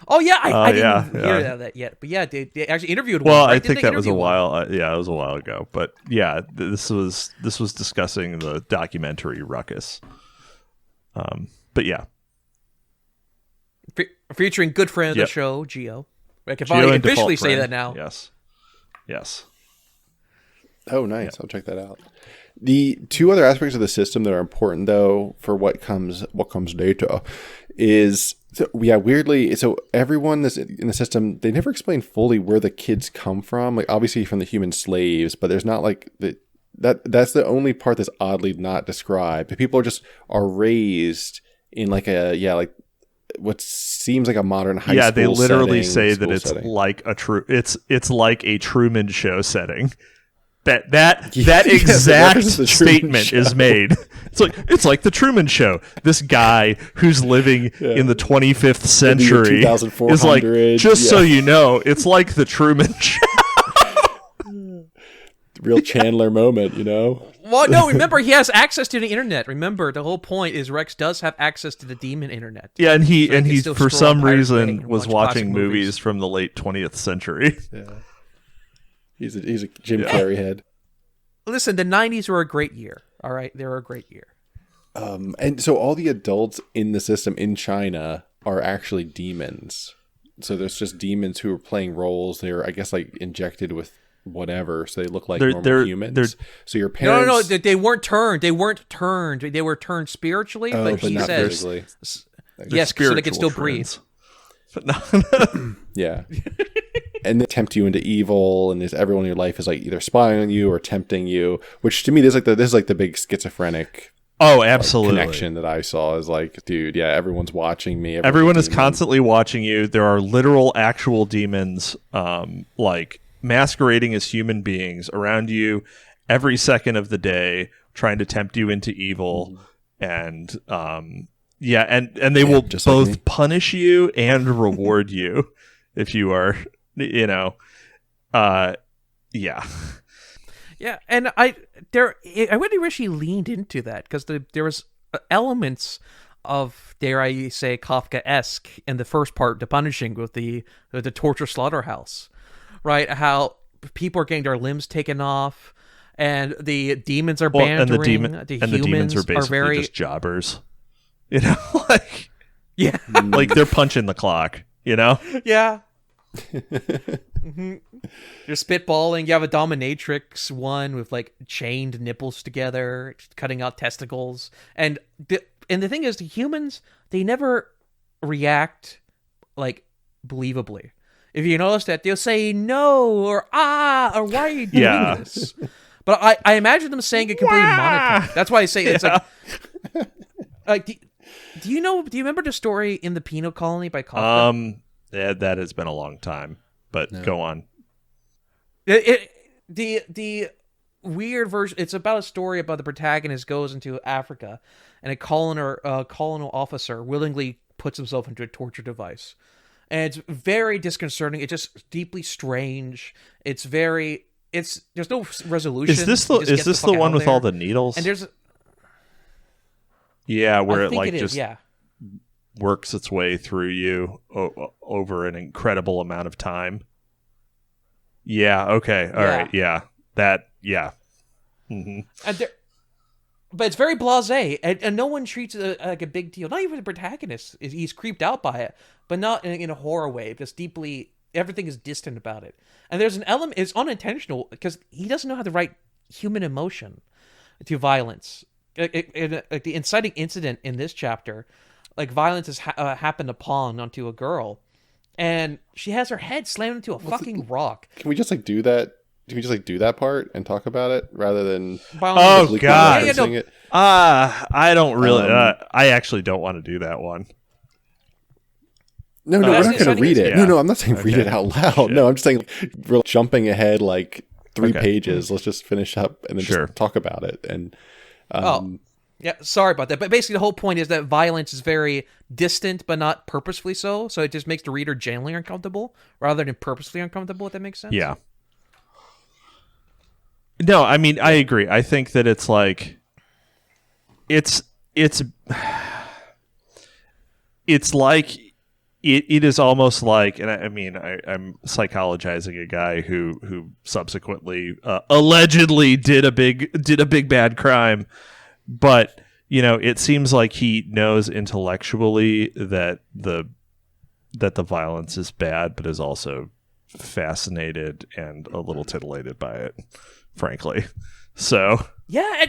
Oh yeah, I didn't hear that yet. But yeah, they actually interviewed. Well, one, right? I think that was a while. It was a while ago. But yeah, this was discussing the documentary Ruckus. But yeah, featuring good friend of the show, Geo. I can finally officially say that now. Yes. Oh, nice. Yeah. I'll check that out. The two other aspects of the system that are important, though, for what comes later, is weirdly. So everyone that's in the system, they never explain fully where the kids come from. Like, obviously from the human slaves, but there's not like that's the only part that's oddly not described. The people are raised in like what seems like a modern high school. Yeah, they literally say that it's setting. Like it's like a Truman Show setting. That exact statement is made. It's like the Truman Show. This guy who's living in the 25th century is like, just so you know, it's like the Truman Show. Real Chandler moment, you know? Well, no, remember, he has access to the internet. Remember, the whole point is Rex does have access to the demon internet. Yeah, and he for some reason was watching movies from the late 20th century. Yeah. He's a Jim Carrey head. Listen, the 90s were a great year. All right, they were a great year. And so all the adults in the system in China are actually demons. So there's just demons who are playing roles. They're, I guess, like injected with whatever, so they look like normal humans. So your parents... No, they weren't turned. They weren't turned. They were turned spiritually, but he not says... physically. Yes, so they can still breathe. But no. Yeah. And they tempt you into evil, and everyone in your life is like either spying on you or tempting you, which to me, this is like the big schizophrenic... Oh, absolutely. Connection that I saw is like, dude, yeah, everyone's watching me. Everyone is constantly watching you. There are literal, actual demons, like masquerading as human beings around you every second of the day, trying to tempt you into evil. And and they will both punish you and reward you if you are, yeah. Yeah, and I really wish he leaned into that, because there was elements of, dare I say, Kafka-esque in the first part, The Punishing, with the torture slaughterhouse, right? How people are getting their limbs taken off, and the demons are bantering. The demons are basically just jobbers, like yeah, like they're punching the clock, yeah. Mm-hmm. You're spitballing. You have a dominatrix one with like chained nipples together, cutting out testicles, and the thing is, the humans, they never react like believably. If you notice that, they'll say no or or why are you doing this? But I imagine them saying it completely monotone. That's why I say it's like do you remember the story In the Penal Colony by Kafka? Yeah, that has been a long time, but go on. The weird version. It's about a story about the protagonist goes into Africa, and a colonel officer willingly puts himself into a torture device, and it's very disconcerting. It's just deeply strange. There's no resolution. Is this the one with all the needles? And there's where it like it just works its way through you over an incredible amount of time. Yeah. Okay. All right. Yeah. That. Yeah. Mm-hmm. But it's very blasé, and no one treats it like a big deal. Not even the protagonist. He's creeped out by it, but not in a horror way. Just deeply, everything is distant about it. And there's an element, it's unintentional, because he doesn't know how to write human emotion to violence. Like the inciting incident in this chapter, like violence has happened onto a girl, and she has her head slammed into a fucking rock. Can we just do that? Can we just do that part and talk about it rather than? Oh God! I don't really. I actually don't want to do that one. No, we're not going to read it. Yeah. No, I'm not saying read it out loud. Shit. No, I'm just saying we're jumping ahead like 3 pages. Let's just finish up and then just talk about it. And yeah, sorry about that. But basically, the whole point is that violence is very distant, but not purposefully so. So it just makes the reader genuinely uncomfortable rather than purposefully uncomfortable. If that makes sense. Yeah. No, I mean, I agree. I think that it's like, it's like, it is almost like, and I mean, I'm psychologizing a guy who subsequently allegedly did a big bad crime, but it seems like he knows intellectually that the violence is bad, but is also fascinated and a little titillated by it, frankly. So yeah,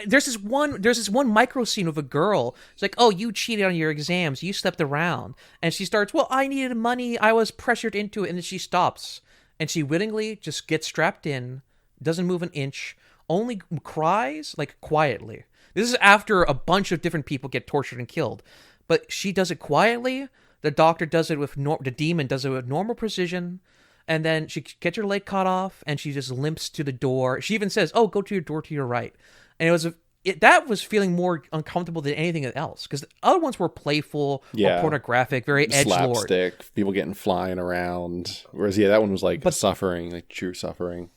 there's this one micro scene of a girl. It's like, oh, you cheated on your exams, you slept around, and she starts, well, I needed money, I was pressured into it, and then she stops, and she willingly just gets strapped in, doesn't move an inch, only cries like quietly. This is after a bunch of different people get tortured and killed, but she does it quietly. The doctor does it with the demon does it with normal precision. And then she gets her leg cut off, and she just limps to the door. She even says, "Oh, go to your door to your right." And that was feeling more uncomfortable than anything else, because the other ones were playful or pornographic, very edgelord, slapstick, people getting flying around. Whereas that one was like suffering, like true suffering.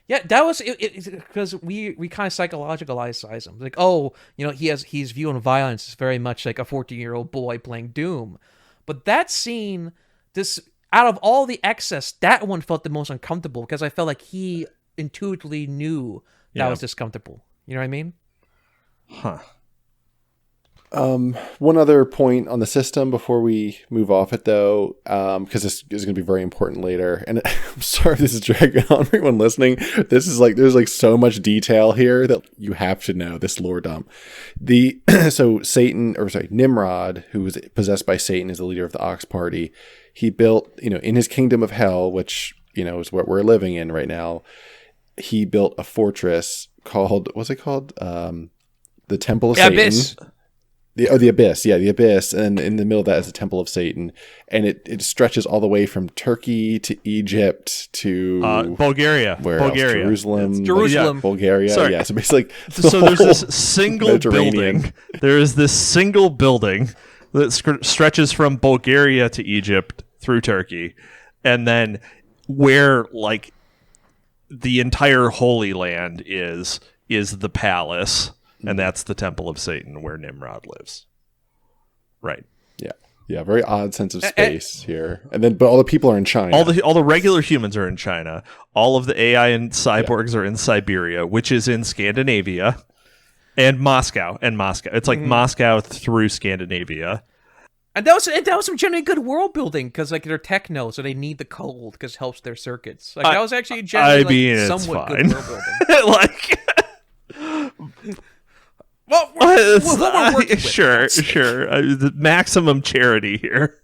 Yeah, that was because we kind of psychologicalize him, like, oh, he's viewing violence as very much like a 14-year-old boy playing Doom. But that scene, out of all the excess, that one felt the most uncomfortable, because I felt like he intuitively knew that was discomfortable. You know what I mean? Huh. One other point on the system before we move off it, though, because this is going to be very important later. And I'm sorry if this is dragging on for anyone listening. This is like, there's like so much detail here that you have to know this lore dump. So Nimrod, who was possessed by Satan, is the leader of the Ox Party. He built, in his kingdom of hell, which, is what we're living in right now. He built a fortress called, what's it called? The Temple of Satan. Abyss. The Abyss. Yeah, the Abyss. And in the middle of that is the Temple of Satan. And it stretches all the way from Turkey to Egypt to Bulgaria. Jerusalem. Jerusalem. Bulgaria. Sorry. Yeah, so basically So there's this single building. There is this single building that stretches from Bulgaria to Egypt through Turkey. And then where like the entire Holy Land is the palace. And that's the Temple of Satan where Nimrod lives. Right. Yeah, very odd sense of space here. And then, but all the people are in China. All the regular humans are in China. All of the AI and cyborgs are in Siberia, which is in Scandinavia, and Moscow. It's like Moscow through Scandinavia. And that was some generally good world building because like they're techno, so they need the cold because it helps their circuits. Like that was actually generally somewhat good world building. Like. Well, we're working with. Sure. The maximum charity here.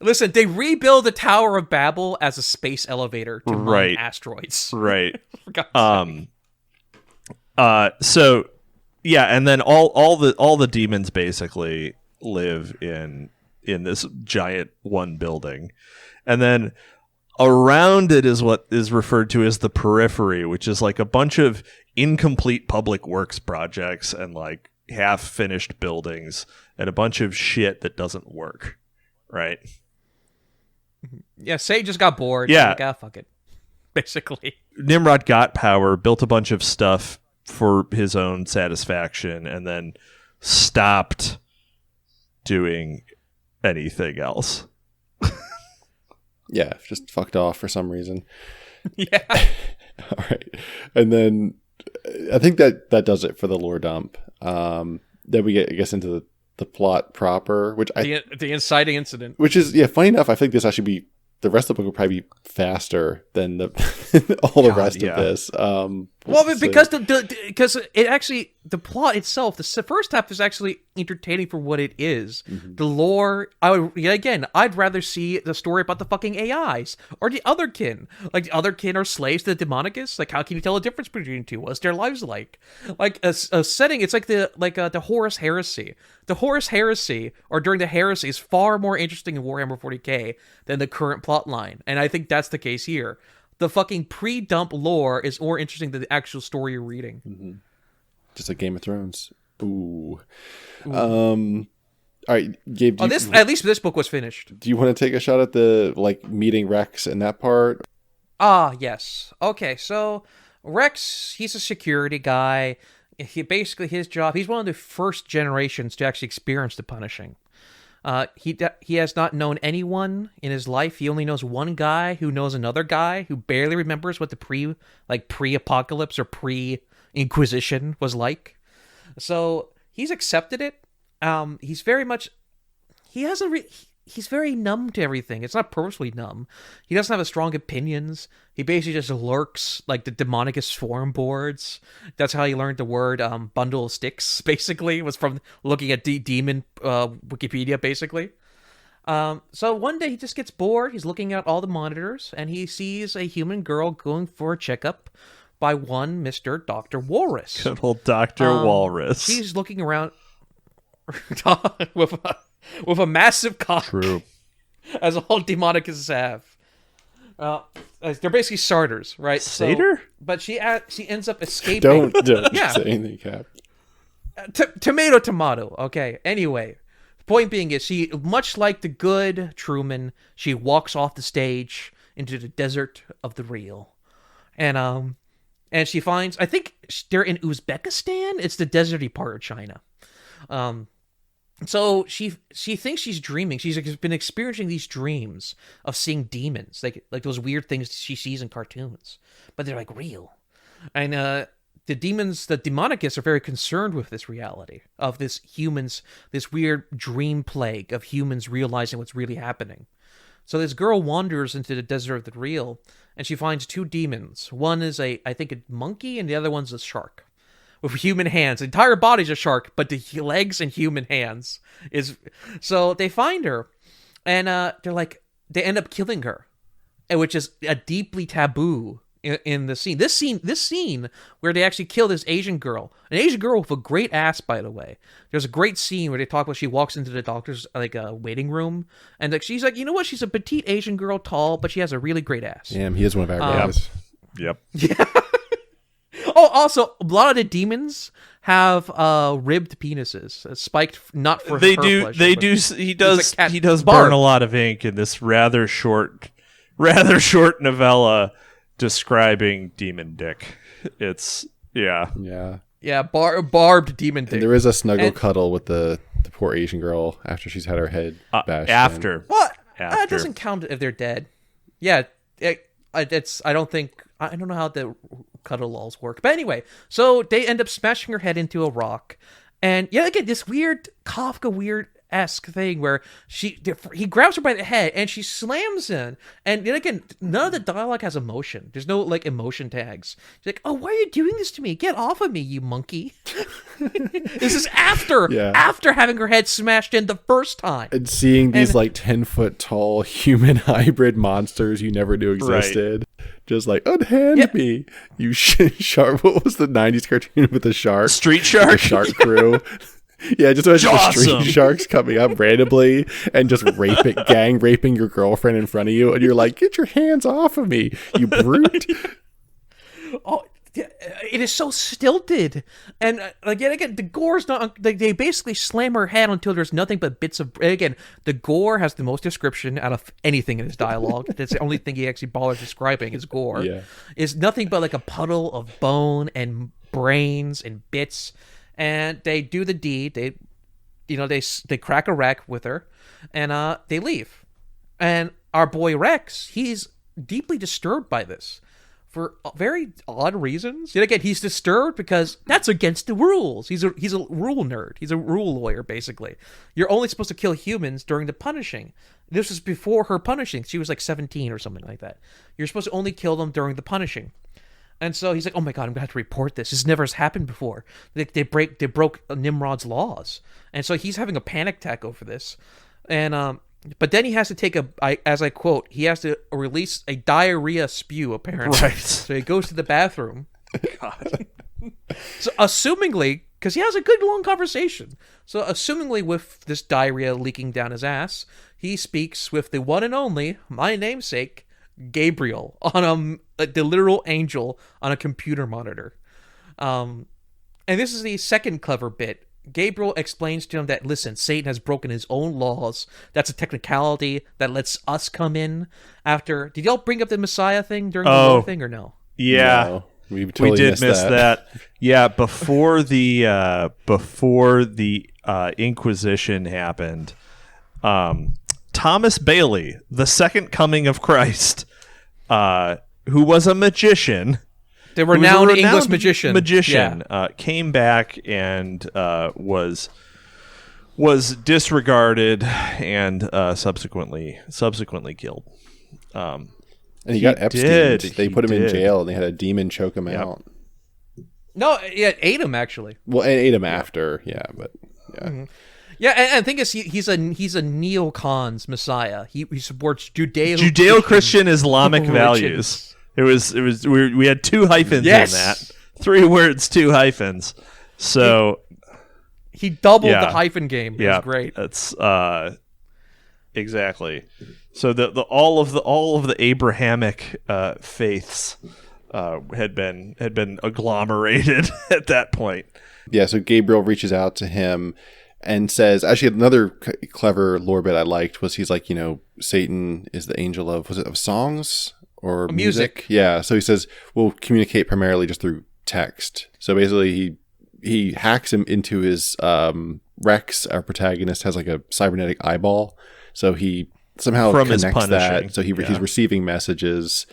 Listen, they rebuild the Tower of Babel as a space elevator to mine asteroids. Right. So yeah, and then all the demons basically live in this giant one building, and then around it is what is referred to as the periphery, which is like a bunch of incomplete public works projects and like half-finished buildings and a bunch of shit that doesn't work, right? Yeah, Say just got bored. Yeah. Like, fuck it. Basically. Nimrod got power, built a bunch of stuff for his own satisfaction, and then stopped doing anything else. Yeah, just fucked off for some reason. Yeah. All right. And then I think that does it for the lore dump. Then we get, I guess, into the plot proper, which the inciting incident. Which is, funny enough, I think this actually be, the rest of the book will probably be faster than all the rest of this. Because it actually, the plot itself, the first half is actually entertaining for what it is. Mm-hmm. The lore, I'd rather see the story about the fucking AIs or the Otherkin. Like, the Otherkin are slaves to the Demonicus. Like, how can you tell the difference between the two? What's their lives like? Like, a setting, it's like the Horus Heresy. The Horus Heresy, or during the Heresy, is far more interesting in Warhammer 40k than the current plot line. And I think that's the case here. The fucking pre-dump lore is more interesting than the actual story you're reading. Mm-hmm. Just like Game of Thrones. Ooh. All right, Gabe. At least this book was finished. Do you want to take a shot at the meeting Rex in that part? Yes. Okay, so Rex, he's a security guy. His job, he's one of the first generations to actually experience the punishing. He has not known anyone in his life. He only knows one guy who knows another guy who barely remembers what the pre-apocalypse or pre-Inquisition was like. So he's accepted it. He's very numb to everything. It's not purposely numb. He doesn't have strong opinions. He basically just lurks like the Demonicus forum boards. That's how he learned the word bundle of sticks, basically. It was from looking at demon Wikipedia, basically. So one day he just gets bored. He's looking at all the monitors, and he sees a human girl going for a checkup by one Mr. Dr. Walrus. Good old Dr. Walrus. She's looking around with a massive cock. True. As all Demonicus have. They're basically starters, right? Satyr? But she ends up escaping. Don't say anything, Cap. Tomato. Okay. Anyway, the point being is she, much like the good Truman, she walks off the stage into the desert of the real, and she finds, I think they're in Uzbekistan. It's the deserty part of China. So she thinks she's dreaming. She's been experiencing these dreams of seeing demons, like those weird things she sees in cartoons, but they're like real. And the demons, the demonicasts, are very concerned with this reality of this weird dream plague of humans realizing what's really happening. So this girl wanders into the desert of the real, and she finds 2 demons. One is I think a monkey, and the other one's a shark with human hands. The entire body's a shark, but the legs and human hands is. So they find her, and they end up killing her, which is a deeply taboo in the scene. This scene where they actually kill this Asian girl, an Asian girl with a great ass, by the way. There's a great scene where they talk about she walks into the doctor's waiting room, and she's like, you know what? She's a petite Asian girl, tall, but she has a really great ass. Damn, he is one of our guys. Yep. Yeah. Oh, also, a lot of the demons have ribbed penises, spiked not for they her do. pleasure, They but do. He does. He does Barb. burn a lot of ink in this rather short novella describing demon dick. It's Yeah. barbed demon dick. And there is a snuggle cuddle with the poor Asian girl after she's had her head bashed in. after. What? After. That doesn't count if they're dead. Yeah, I don't know how the cuddle laws work. But anyway, so they end up smashing her head into a rock. And yeah, again, this weird Kafka weird-esque thing where he grabs her by the head and she slams in. And yet again, none of the dialogue has emotion. There's no emotion tags. She's like, "Oh, why are you doing this to me? Get off of me, you monkey." This is after having her head smashed in the first time. And seeing these 10-foot tall human hybrid monsters you never knew existed. Right. Just unhand me, you shark. What was the 90s cartoon with the shark? Street Shark? The Shark Crew. Yeah, just imagine the street sharks coming up randomly and just gang raping your girlfriend in front of you. And you're like, get your hands off of me, you brute. Oh, it is so stilted. And again, the gore's not. They basically slam her head until there's nothing but bits of. Again, the gore has the most description out of anything in his dialogue. That's the only thing he actually bothers describing is gore. Yeah. Is nothing but a puddle of bone and brains and bits. And they do the deed. They crack a wreck with her, and they leave. And our boy Rex, he's deeply disturbed by this. For very odd reasons. Yet again, he's disturbed because that's against the rules. He's a rule nerd. He's a rule lawyer, basically. You're only supposed to kill humans during the punishing. This was before her punishing. She was 17 or something like that. You're supposed to only kill them during the punishing. And so he's like, "Oh my god, I'm gonna have to report this. This never has happened before. They broke Nimrod's laws." And so he's having a panic attack over this. And but then he has to take as I quote, he has to release a diarrhea spew, apparently. Right. So he goes to the bathroom. God. So assumingly, because he has a good long conversation. So assumingly with this diarrhea leaking down his ass, he speaks with the one and only, my namesake, Gabriel, on the literal angel on a computer monitor. And this is the second clever bit. Gabriel explains to him that, listen, Satan has broken his own laws. That's a technicality that lets us come in after. Did y'all bring up the Messiah thing during the war thing or no? Yeah. No, we totally did miss that. Yeah, before the Inquisition happened, Thomas Bailey, the second coming of Christ, who was a magician. The renowned English magician. Came back and was disregarded and subsequently killed. And he got Epstein. They put him in jail and they had a demon choke him out. No, it ate him actually. Well, it ate him after, but yeah. Mm-hmm. Yeah, and the thing is, he's a neocons messiah. He supports Judeo-Christian Islamic values. We had 2 hyphens in that. 3 words, 2 hyphens. So he doubled the hyphen game. It was great. That's exactly. So all of the Abrahamic faiths had been agglomerated at that point. Yeah. So Gabriel reaches out to him and says, actually, another clever lore bit I liked was he's like, Satan is the angel of songs. Or music. Yeah. So he says, we'll communicate primarily just through text. So basically he hacks him into his Rex, our protagonist, has a cybernetic eyeball. So he somehow connects that. So he's receiving messages.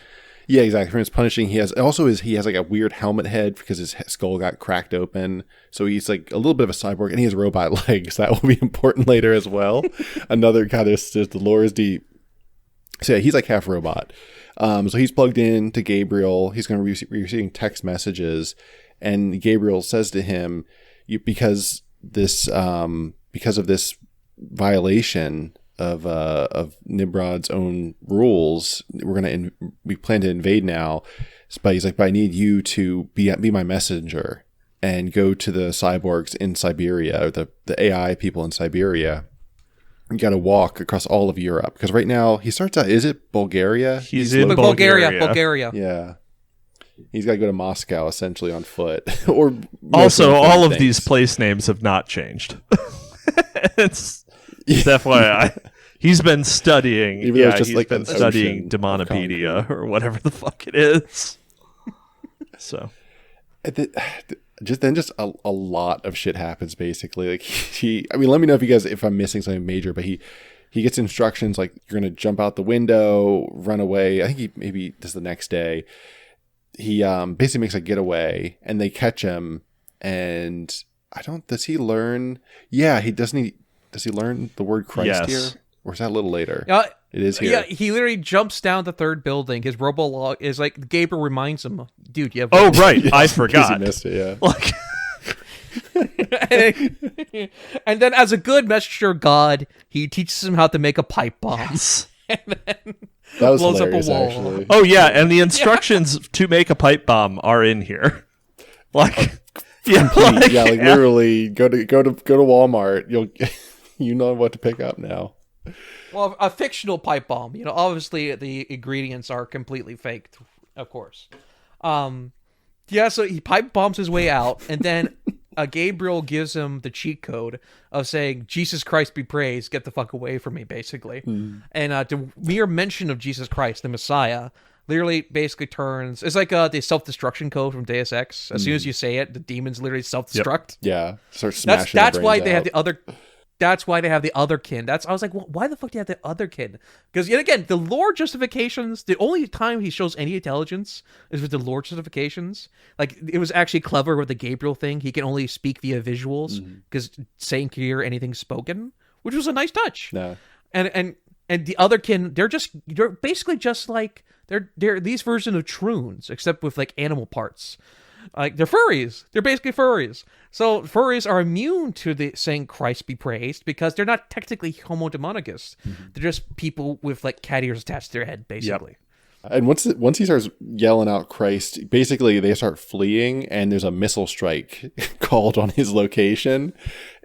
Yeah, exactly. From his punishing, he has like a weird helmet head because his skull got cracked open. So he's like a little bit of a cyborg, and he has robot legs. That will be important later as well. Another guy, there's the lore is deep. So yeah, he's like half robot. So he's plugged in to Gabriel. He's going to be receiving text messages, and Gabriel says to him, because of this violation of Nimrod's own rules, we plan to invade now. But he's like, but I need you to be my messenger and go to the cyborgs in Siberia, or the AI people in Siberia. You got to walk across all of Europe, because right now he starts out. Is it Bulgaria? He's in Bulgaria. Bulgaria. Yeah. He's got to go to Moscow essentially on foot. Or also, all of these place names have not changed. It's FYI. He's been studying. Even though it's just he's like been an studying ocean Demonopedia or whatever the fuck it is. So, just a lot of shit happens basically. Like I mean, let me know if I'm missing something major, but he gets instructions like you're gonna jump out the window, run away. I think he maybe does the next day. He basically makes a getaway, and they catch him. And does he learn? Yeah, does he learn the word Christ here? Or is that a little later? It is here. Yeah, he literally jumps down the third building. His robo-log is like, Gabriel reminds him, dude, you have... Oh, right. I forgot. He missed it, yeah. Like... and then as a good messenger of God, he teaches him how to make a pipe bomb. Yes. And then that was blows up a wall. Actually. Oh, yeah, and the instructions to make a pipe bomb are in here. Like... literally go to Walmart. You know what to pick up now. Well, a fictional pipe bomb. Obviously the ingredients are completely fake, of course. So he pipe bombs his way out, and then Gabriel gives him the cheat code of saying, "Jesus Christ be praised, get the fuck away from me," basically. And the mere mention of Jesus Christ, the Messiah, literally basically turns... It's like the self-destruction code from Deus Ex. As soon as you say it, the demons literally self-destruct. Yep. Yeah. Start smashing That's why they out. have the other... That's why they have the other kin. I was like, well, why the fuck do you have the other kin? Because yet again, the lore justifications, the only time he shows any intelligence is with the lore justifications. Like, it was actually clever with the Gabriel thing. He can only speak via visuals because Satan can hear anything spoken, which was a nice touch. No. And the other kin, they're basically just like they're these version of Troons, except with like animal parts. Like, they're furries. They're basically furries. So furries are immune to the saying Christ be praised because they're not technically homodemonicus. They're just people with like cat ears attached to their head, basically. Yep. And once he starts yelling out Christ, basically they start fleeing, and there's a missile strike called on his location.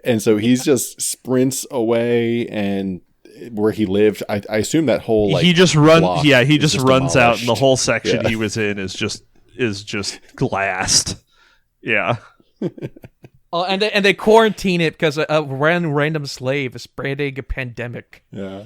And so he's just sprints away, and where he lived, I assume that whole he just runs demolished. out, and the whole section he was in is just glassed. Yeah. And they quarantine it because a random slave is spreading a pandemic. Yeah.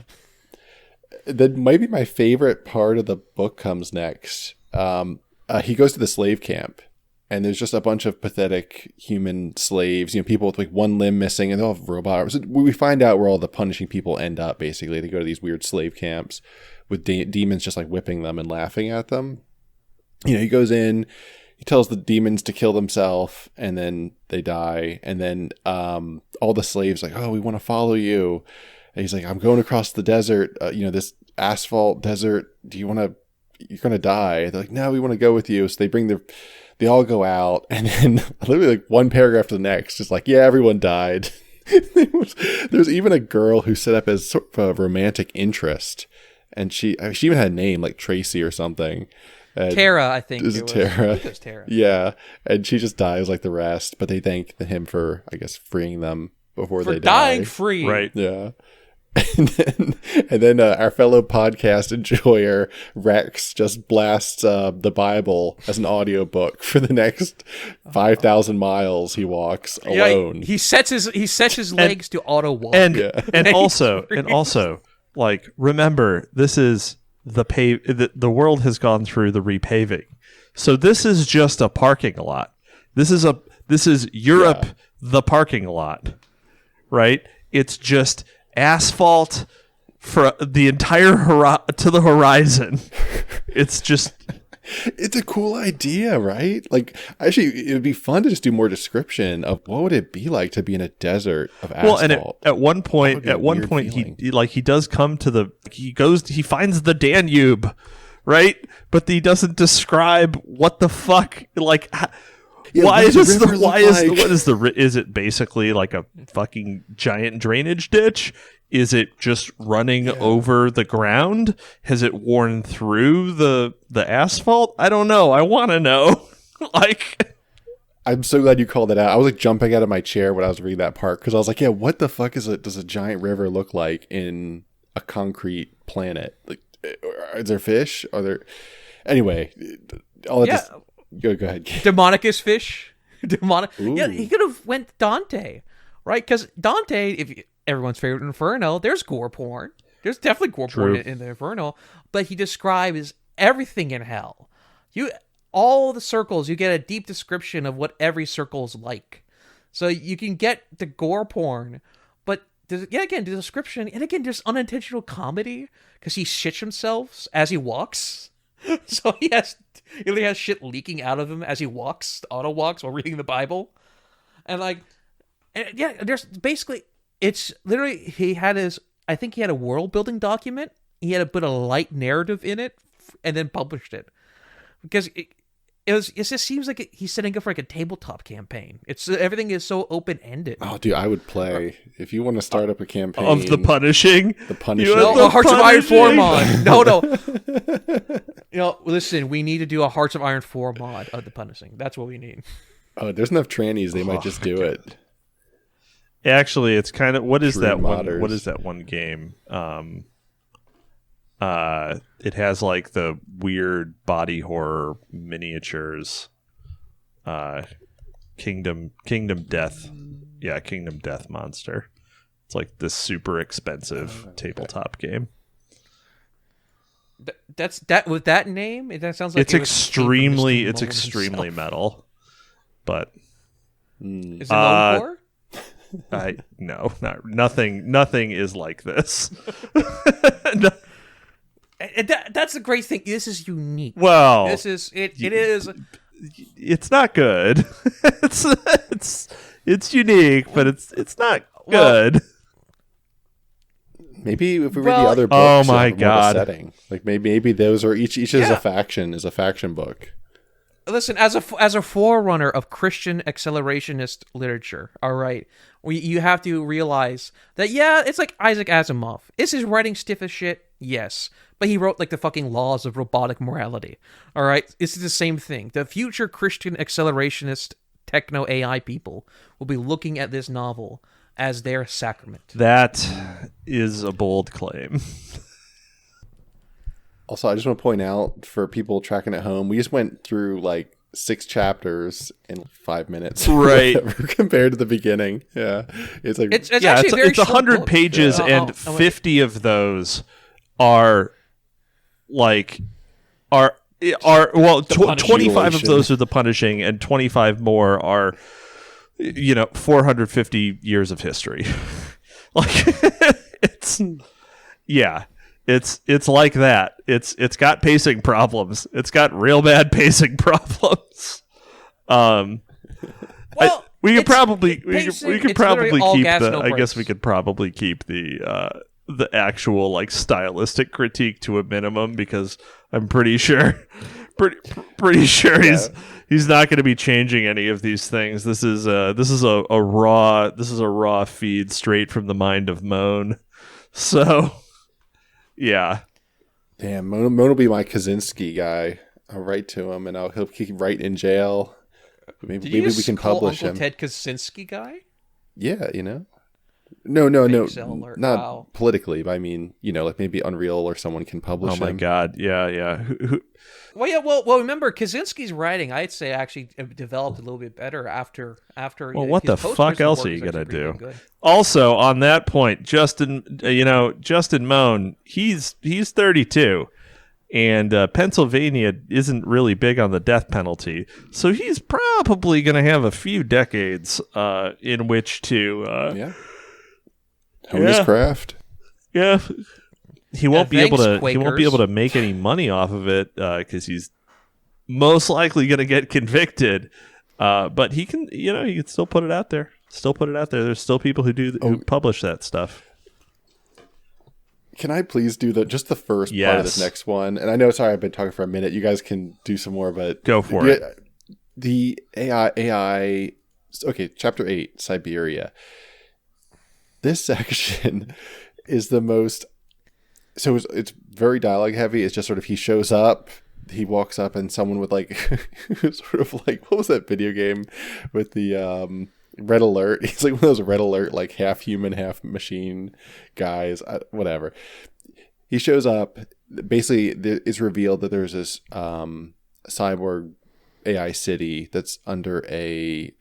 Then maybe my favorite part of the book comes next. He goes to the slave camp, and there's just a bunch of pathetic human slaves, people with like one limb missing, and they all have robot arms. We find out where all the punishing people end up, basically. They go to these weird slave camps with demons just like whipping them and laughing at them. He goes in, he tells the demons to kill themselves, and then they die. And then all the slaves like, oh, we want to follow you. And he's like, I'm going across the desert, this asphalt desert. You're going to die. They're like, no, we want to go with you. So they all go out. And then literally like one paragraph to the next, just like, yeah, everyone died. There's even a girl who set up as sort of a romantic interest. And she even had a name like Tracy or something. Tara, I think. Is it Tara? I think it was Tara. Yeah. And she just dies like the rest, but they thank him for, I guess, freeing them before they die. Dying free. Right. Yeah. And then our fellow podcast enjoyer, Rex, just blasts the Bible as an audiobook for the next 5,000 miles he walks alone. Yeah, he sets his legs to auto walk. And also, like, remember, this is the world has gone through the repaving. So this is just a parking lot. This is Europe, the parking lot, right? It's just asphalt for the entire to the horizon. It's just It's a cool idea, right? Like, actually, it would be fun to just do more description of what would it be like to be in a desert of asphalt. Well, and at one point, feeling. he does come to he finds the Danube, right? But he doesn't describe what the fuck, like. Yeah, Is it basically like a fucking giant drainage ditch? Is it just running over the ground? Has it worn through the asphalt? I don't know. I want to know. Like, I'm so glad you called that out. I was like jumping out of my chair when I was reading that part because I was like, yeah, what the fuck does a giant river look like in a concrete planet? Like, is there fish? Are there? Anyway, I'll let this. Go ahead. Demonicus fish. Ooh. Yeah, he could have went Dante, right? Because Dante, everyone's favorite Inferno, there's gore porn. There's definitely gore porn in the Inferno, but he describes everything in hell. All the circles, you get a deep description of what every circle's like. So you can get the gore porn, but the description, and again, there's unintentional comedy because he shits himself as he walks. So he has shit leaking out of him as he walks, auto walks while reading the Bible. There's basically, it's literally, I think he had a world building document. He had to put a light narrative in it and then published it. Because it just seems like he's setting up for like a tabletop campaign. Everything is so open ended. Oh, dude, I would play if you want to start up a campaign of the punishing. The punishing. Hearts of Iron 4 mod. No. Listen, we need to do a Hearts of Iron 4 mod of the punishing. That's what we need. Oh, there's enough trannies. They might just do it. Actually, it's kind of what is True that modders. one? What is that one game? It has like the weird body horror miniatures. Kingdom Death. Yeah, Kingdom Death Monster. It's like this super expensive tabletop game. That's with that name. That sounds like it's extremely metal. But is it low core? No, nothing is like this. No. That's the great thing. This is unique. Well, this is it. It is. It's not good. it's unique, but it's not good. Maybe if we read the other books, oh my god, setting like maybe those are each is a faction book. Listen, as a forerunner of Christian accelerationist literature, all right, you have to realize that it's like Isaac Asimov. Is his writing stiff as shit? Yes, but he wrote like the fucking laws of robotic morality. All right, this is the same thing. The future Christian accelerationist techno AI people will be looking at this novel as their sacrament. That is a bold claim. Also, I just want to point out for people tracking at home, we just went through like 6 chapters in 5 minutes, right? Compared to the beginning. Yeah, it's like it's actually it's 100 pages, and 50 of those are 25 of those are the punishing, and 25 more are 450 years of history. It's like that. It's got pacing problems. It's got real bad pacing problems. We could probably keep the. I guess we could probably keep the actual like stylistic critique to a minimum, because I'm pretty sure he's not going to be changing any of these things. This is a raw feed straight from the mind of Mohn. So. Yeah. Damn, Mohn will be my Kaczynski guy. I'll write to him, and he'll keep right in jail. Maybe we can publish Uncle him. Ted Kaczynski guy? Yeah, No, not politically, but I mean, like maybe Unreal or someone can publish him. Oh my god, yeah. Well, remember, Kaczynski's writing, I'd say, actually developed a little bit better after. Well, what the fuck else are you gonna do? Also, on that point, Justin Mohn, he's 32, and Pennsylvania isn't really big on the death penalty, so he's probably gonna have a few decades in which to hone his craft. Yeah. He won't be able to make any money off of it because he's most likely going to get convicted. But he can, he can still put it out there. There's still people who publish that stuff. Can I please do just the first part of this next one? And I know, sorry, I've been talking for a minute. You guys can do some more, but go for it. The AI. Okay, chapter 8, Siberia. This section is the most. So it's very dialogue heavy. It's just sort of he shows up. He walks up and someone with like sort of like, what was that video game with the red alert? He's like one of those red alert, like half human, half machine guys, whatever. He shows up. Basically, it's revealed that there's this cyborg AI city that's under a,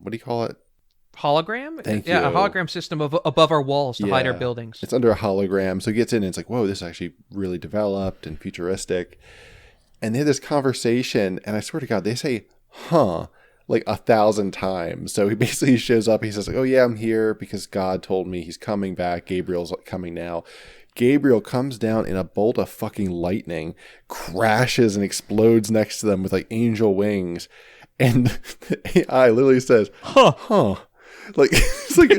what do you call it? Hologram? Thank you. A hologram system above our walls to hide our buildings. It's under a hologram. So he gets in and it's like, whoa, this is actually really developed and futuristic. And they have this conversation, and I swear to God, they say, huh, like 1,000 times. So he basically shows up, he says, oh yeah, I'm here because God told me he's coming back. Gabriel's coming now. Gabriel comes down in a bolt of fucking lightning, crashes and explodes next to them with like angel wings. And the AI literally says, huh. Like, it's like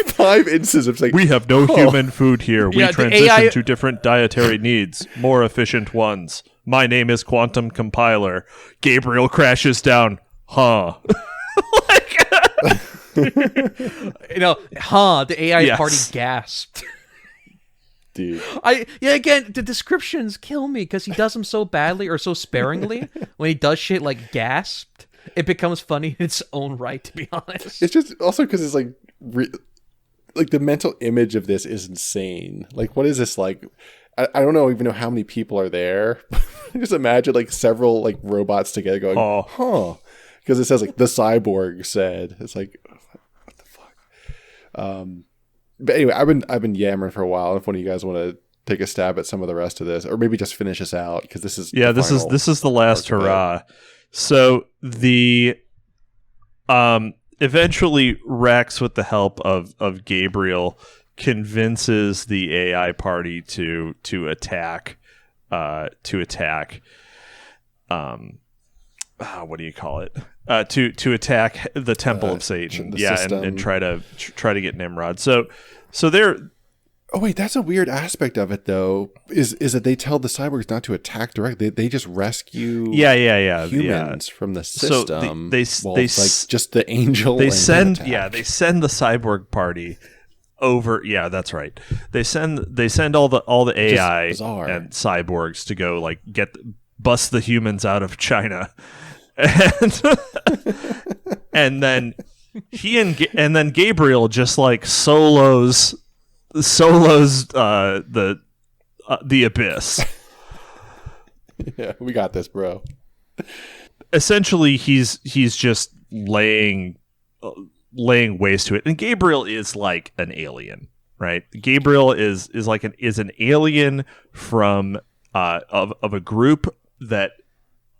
5 instances of saying, we have no human food here. We transition to different dietary needs, more efficient ones. My name is Quantum Compiler. Gabriel crashes down. Huh. The AI party gasped. Dude. Again, the descriptions kill me because he does them so badly or so sparingly. When he does shit like gasped, it becomes funny in its own right, to be honest. It's just also because it's like, like the mental image of this is insane. Like, what is this like? I don't even know how many people are there. Just imagine like several like robots together going, huh? Because it says like the cyborg said. It's like, what the fuck? But anyway, I've been yammering for a while. If one of you guys want to take a stab at some of the rest of this, or maybe just finish us out because this is this is the last hurrah. So the eventually Rex, with the help of Gabriel, convinces the AI party to attack what do you call it? To attack the Temple of Satan. And try to get Nimrod. So they're. Oh wait, that's a weird aspect of it though. Is that they tell the cyborgs not to attack directly. They just rescue humans from the system. So they like just the angel. They send the cyborg party over. Yeah, that's right. They send all the AI and cyborgs to go like bust the humans out of China, and then then Gabriel just like solos the abyss. Yeah, we got this, bro. Essentially, he's just laying waste to it, and Gabriel is like an alien, right? Gabriel is an alien from of a group that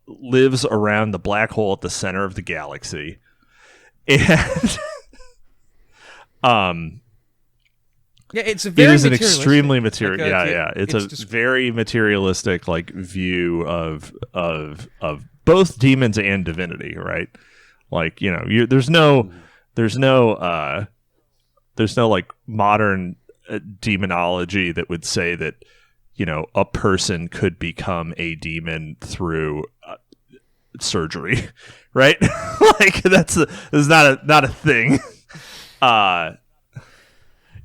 lives around the black hole at the center of the galaxy, and it's an extremely material. It's a very materialistic like view of both demons and divinity, right? Like there's no like modern demonology that would say that a person could become a demon through surgery, right? Like that's not a thing.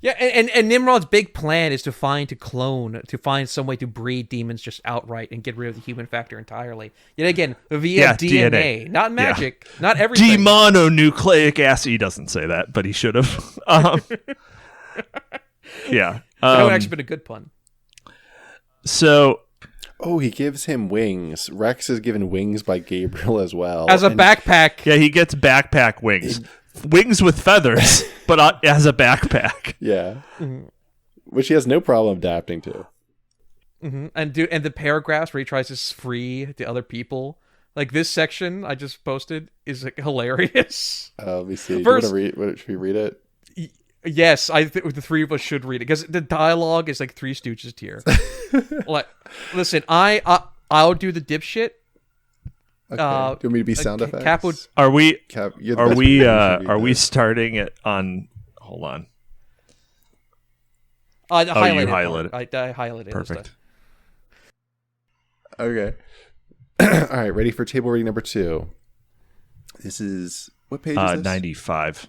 Yeah, and Nimrod's big plan is to find some way to breed demons just outright and get rid of the human factor entirely. Yet again, via DNA, not magic, not everything. Demononucleic acid. He doesn't say that, but he should have. Yeah. That would actually been a good pun. So... Oh, he gives him wings. Rex is given wings by Gabriel as well. As a backpack. Yeah, he gets backpack wings. Wings with feathers, but as a backpack. Yeah. Mm-hmm. Which he has no problem adapting to. Mm-hmm. And the paragraphs where he tries to free the other people. Like this section I just posted is like hilarious. Let me see. Should we read it? Yes, I think the three of us should read it because the dialogue is like Three Stooges tier. Like, listen, I'll do the dipshit. Okay. Do you want me to be sound effects? Are we? You're the Are best we? person to Are read we this. starting it on? Hold on. I highlighted you it. highlighted I highlighted it. Perfect. Okay. All right, ready for table reading number 2. This is, what page is this? 95.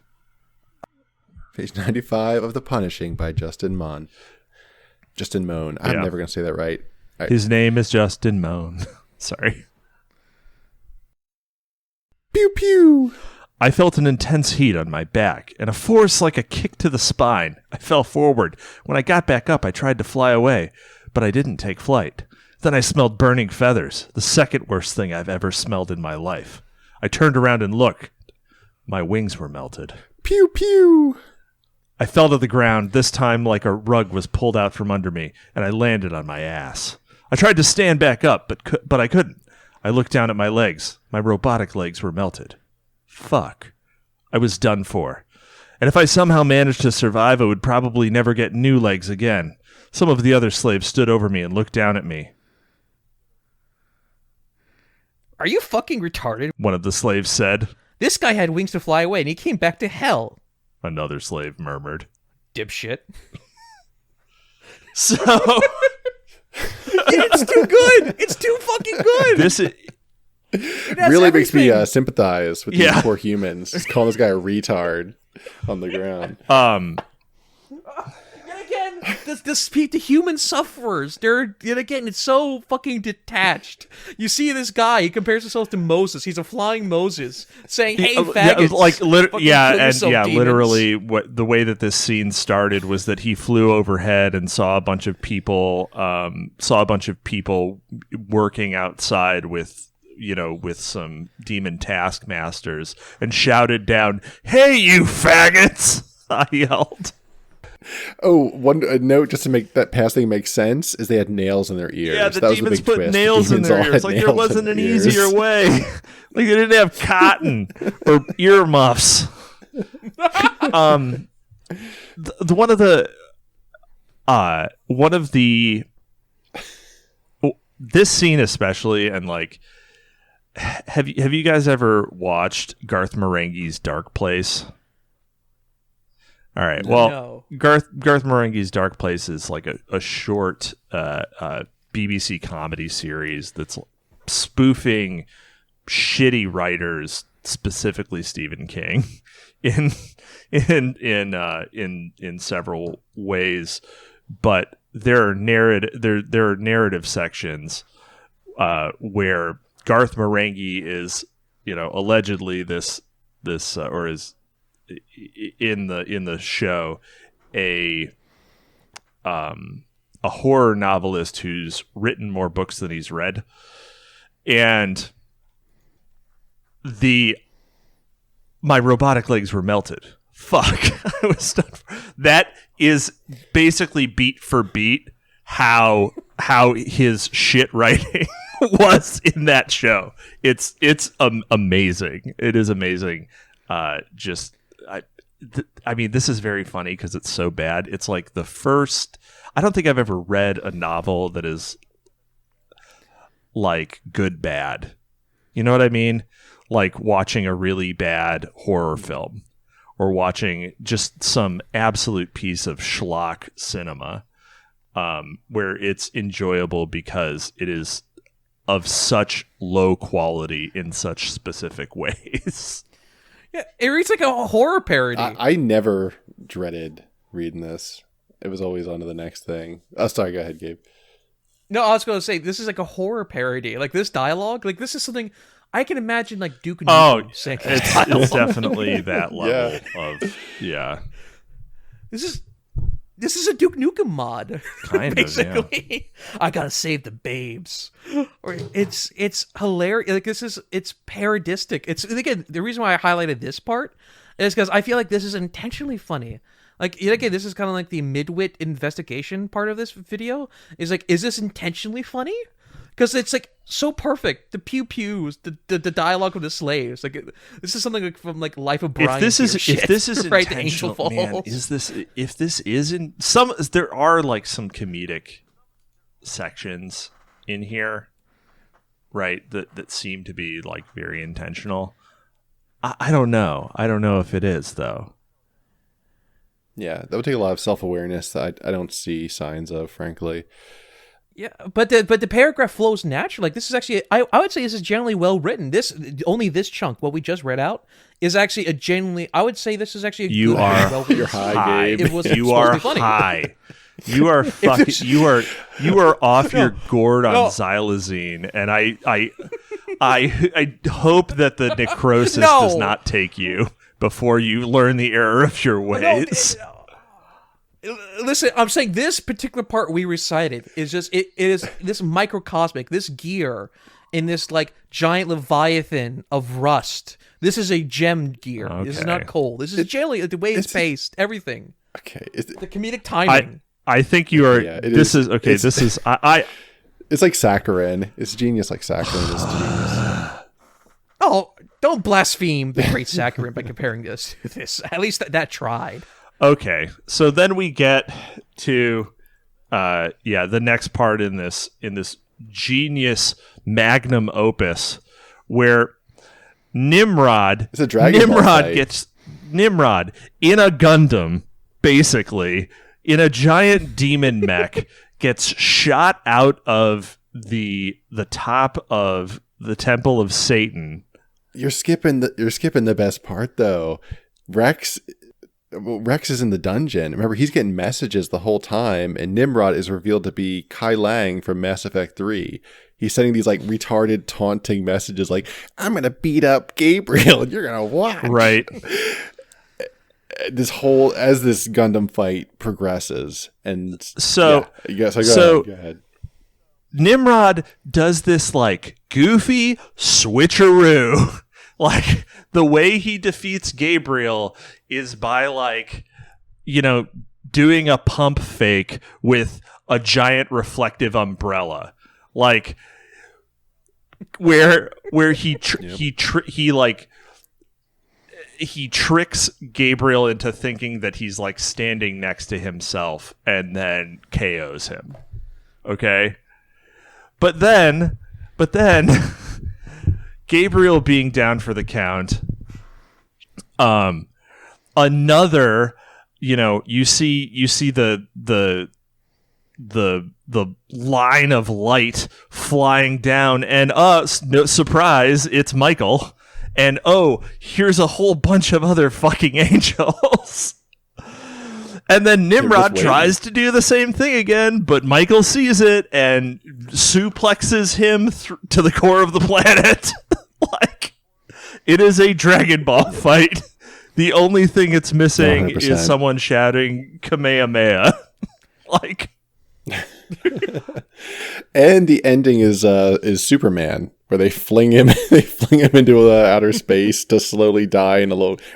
Page 95 of The Punishing by Justin Mohn. Justin Mohn. I'm never going to say that right. All right. His name is Justin Mohn. Sorry. Pew pew. I felt an intense heat on my back and a force like a kick to the spine. I fell forward. When I got back up, I tried to fly away, but I didn't take flight. Then I smelled burning feathers, the second worst thing I've ever smelled in my life. I turned around and looked. My wings were melted. Pew pew. I fell to the ground, this time like a rug was pulled out from under me, and I landed on my ass. I tried to stand back up, but I couldn't. I looked down at my legs. My robotic legs were melted. Fuck. I was done for. And if I somehow managed to survive, I would probably never get new legs again. Some of the other slaves stood over me and looked down at me. Are you fucking retarded? One of the slaves said. This guy had wings to fly away, and he came back to hell. Another slave murmured. Dipshit. So... It's too good. It's too fucking good. This is... It has Really makes me everything. sympathize with these poor humans. Just calling this guy a retard on the ground. Yet again, the human sufferers. Yet again, it's so fucking detached. You see this guy, he compares himself to Moses. He's a flying Moses, saying, "Hey, faggots!" Literally, what the way that this scene started was that he flew overhead and saw a bunch of people, working outside with some demon taskmasters, and shouted down, "Hey, you faggots!" I yelled. Oh, one note just to make that past thing make sense is they had nails in their ears. Yeah, the that was demons big put twist. nails The in demons their all ears. had Like there nails wasn't in an their ears. easier way. Like they didn't have cotton or earmuffs. This scene especially, and like, have you guys ever watched Garth Marenghi's Dark Place? All right. Well, No. Garth Marenghi's Dark Place is like a short BBC comedy series that's spoofing shitty writers, specifically Stephen King, in several ways. But there are narrative sections where Garth Marenghi is, allegedly this or is in the show a horror novelist who's written more books than he's read, and my robotic legs were melted. Fuck. I was done. That is basically beat for beat how his shit writing was in that show. It's amazing. It is amazing. I mean, this is very funny because it's so bad. It's like the first. I don't think I've ever read a novel that is like good bad. You know what I mean? Like watching a really bad horror film, or watching just some absolute piece of schlock cinema, where it's enjoyable because it is of such low quality in such specific ways. Yeah, it reads like a horror parody. I never dreaded reading this. It was always on to the next thing. Oh, sorry. Go ahead, Gabe. No, I was going to say, this is like a horror parody. Like this dialogue, like this is something I can imagine like Duke Nukem saying. It's definitely that level of, yeah. This is a Duke Nukem mod, kind basically. of. Yeah. I gotta save the babes. Or it's hilarious. Like it's parodistic. It's again the reason why I highlighted this part is because I feel like this is intentionally funny. Like again, this is kind of like the midwit investigation part of this video. Is like, is this intentionally funny? Because it's like so perfect. The pew pews, the dialogue of the slaves. Like this is something like from like Life of Brian. If this is right, intentional, man, there are like some comedic sections in here right? That seem to be like very intentional. I don't know. I don't know if it is though. Yeah, that would take a lot of self-awareness that I don't see signs of, frankly. Yeah, but the paragraph flows naturally. Like this is actually, I would say this is generally well written. Only this chunk, what we just read out, is actually a genuinely. I would say this is actually you good, are well-written. You're high, Gabe. It was you are high. You are fucking. You are off your gourd on xylazine, and I hope that the necrosis does not take you before you learn the error of your ways. Listen, I'm saying this particular part we recited is just it is this microcosmic, this gear in this like giant leviathan of rust. This is a gem gear. Okay. This is not coal. This is generally the way it's paced, everything. Okay. The comedic timing. I think you are. Yeah, this is okay. This is I. It's like saccharin. It's genius, like saccharin is genius. Oh, don't blaspheme the great saccharin by comparing this to this. At least that tried. Okay, so then we get to, the next part in this genius magnum opus where Nimrod it's a Dragon Ball fight. Gets Nimrod in a Gundam, basically in a giant demon mech, gets shot out of the top of the Temple of Satan. You're skipping the best part though. Rex is in the dungeon. Remember, he's getting messages the whole time, and Nimrod is revealed to be Kai Lang from Mass Effect 3. He's sending these like retarded, taunting messages like, I'm going to beat up Gabriel and you're going to watch. Right. As this Gundam fight progresses. And so go ahead. Nimrod does this like goofy switcheroo. Like the way he defeats Gabriel is by like, doing a pump fake with a giant reflective umbrella, like where he tricks Gabriel into thinking that he's like standing next to himself and then KOs him. Okay, but then. Gabriel being down for the count. Another, you see the line of light flying down, and no surprise, it's Michael. And here's a whole bunch of other fucking angels. And then Nimrod tries to do the same thing again, but Michael sees it and suplexes him to the core of the planet. Like, it is a Dragon Ball fight. The only thing it's missing 100%. is someone shouting Kamehameha. Like, and the ending is Superman, where they fling him into outer space to slowly die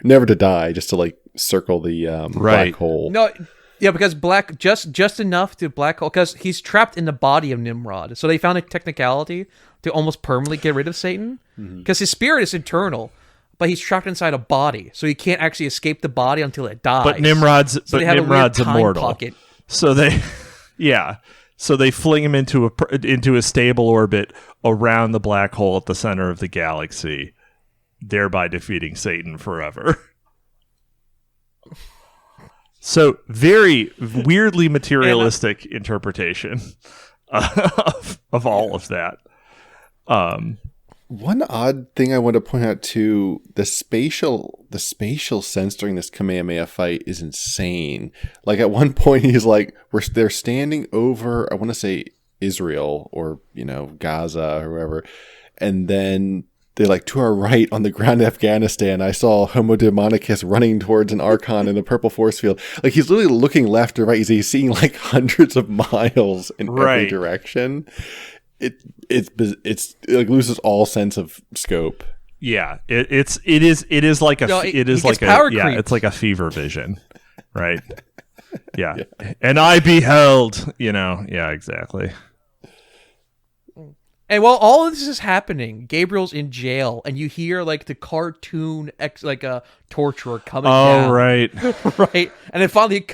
never to die, just to like circle the black hole. No, yeah, because just enough to black hole, because he's trapped in the body of Nimrod. So they found a technicality to almost permanently get rid of Satan, because his spirit is internal, but he's trapped inside a body, so he can't actually escape the body until it dies. But Nimrod's immortal. Pocket. So they, so they fling him into a stable orbit around the black hole at the center of the galaxy, thereby defeating Satan forever. So very weirdly materialistic interpretation of all of that. One odd thing I want to point out too, the spatial sense during this Kamehameha fight is insane. Like at one point he's like, they're standing over, I want to say Israel or, Gaza or whoever. And then they're like, to our right on the ground in Afghanistan, I saw Homo Demonicus running towards an Archon in the purple force field. Like he's literally looking left or right. He's seeing like hundreds of miles in every direction. It like loses all sense of scope. Yeah, it is like it's like a fever vision, right? Yeah. And I beheld, yeah, exactly. And while all of this is happening, Gabriel's in jail, and you hear like the cartoon like a torturer coming down. Oh, right, right, and then finally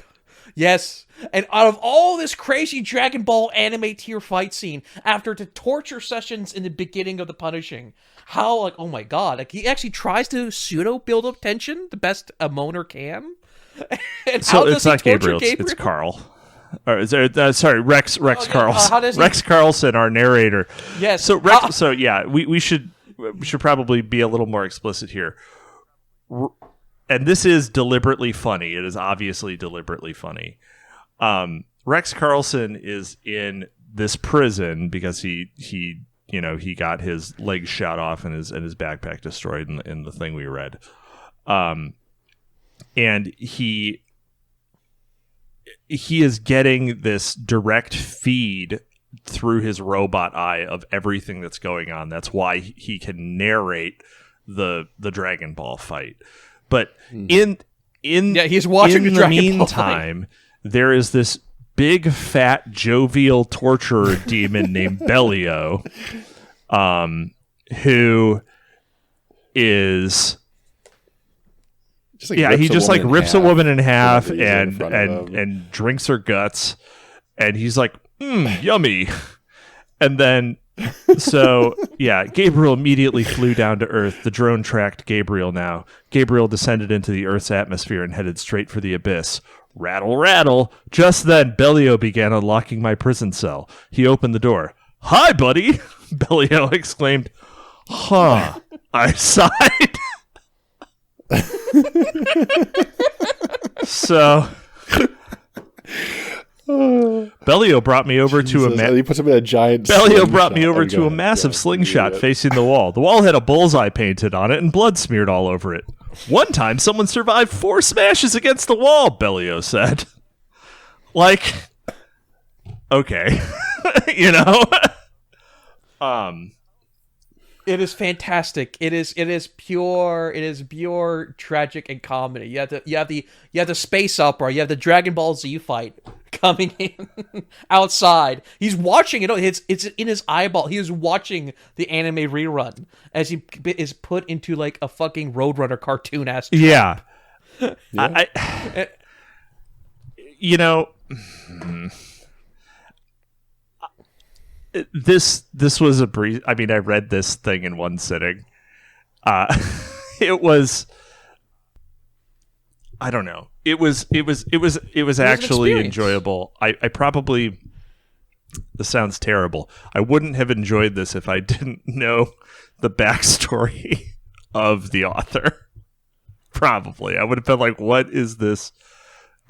Yes. And out of all this crazy Dragon Ball anime tier fight scene, after the torture sessions in the beginning of The Punishing, how, like, oh my god, like, he actually tries to pseudo build up tension the best a Mohner can. And so it's not Gabriel, it's Carl. Or is there, sorry, Rex Carlson. Rex Carlson, our narrator. Yes. So we should probably be a little more explicit here. And this is deliberately funny. It is obviously deliberately funny. Rex Carlson is in this prison because he got his legs shot off and his backpack destroyed in the thing we read. And he is getting this direct feed through his robot eye of everything that's going on. That's why he can narrate the Dragon Ball fight. But he's watching in the meantime, there is this big fat jovial torturer demon named Bellio, who is he just like rips a woman in half and drinks her guts, and he's like, yummy. And then Gabriel immediately flew down to Earth. The drone tracked Gabriel now. Gabriel descended into the Earth's atmosphere and headed straight for the abyss. Rattle, rattle. Just then, Bellio began unlocking my prison cell. He opened the door. Hi, buddy, Bellio exclaimed. Huh. I sighed. So... Bellio brought me over to he puts him in a giant Bellio brought me over to a massive slingshot facing the wall. The wall had a bullseye painted on it and blood smeared all over it. One time someone survived 4 smashes against the wall, Bellio said. Like, okay. It is fantastic. It is pure tragic and comedy. You have the space opera. You have the Dragon Ball Z fight coming in outside. He's watching it. It's in his eyeball. He is watching the anime rerun as he is put into like a fucking Roadrunner cartoon ass. Yeah. This was a brief. I mean, I read this thing in one sitting. It was. I don't know. It was actually enjoyable. I probably. This sounds terrible. I wouldn't have enjoyed this if I didn't know the backstory of the author. Probably, I would have been like, "What is this?"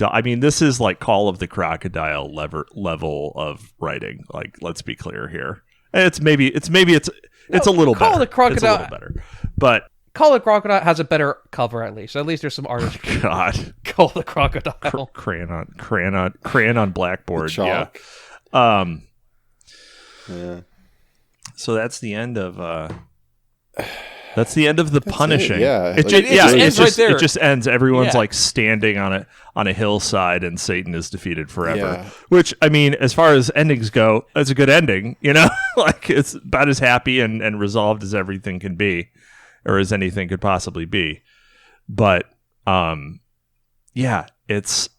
I mean, this is like Call of the Crocodile level of writing. Like, let's be clear here. It's a little better. Call of the Crocodile. It's a little better, but Call of the Crocodile has a better cover at least. At least there's some artistry. God, Call of the Crocodile. Crayon on blackboard. Chalk. Yeah. Yeah. So that's the end of. That's the end of the punishing. It just ends. Everyone's like standing on a hillside, and Satan is defeated forever. Yeah. Which, I mean, as far as endings go, it's a good ending. Like it's about as happy and resolved as everything can be, or as anything could possibly be. But, it's.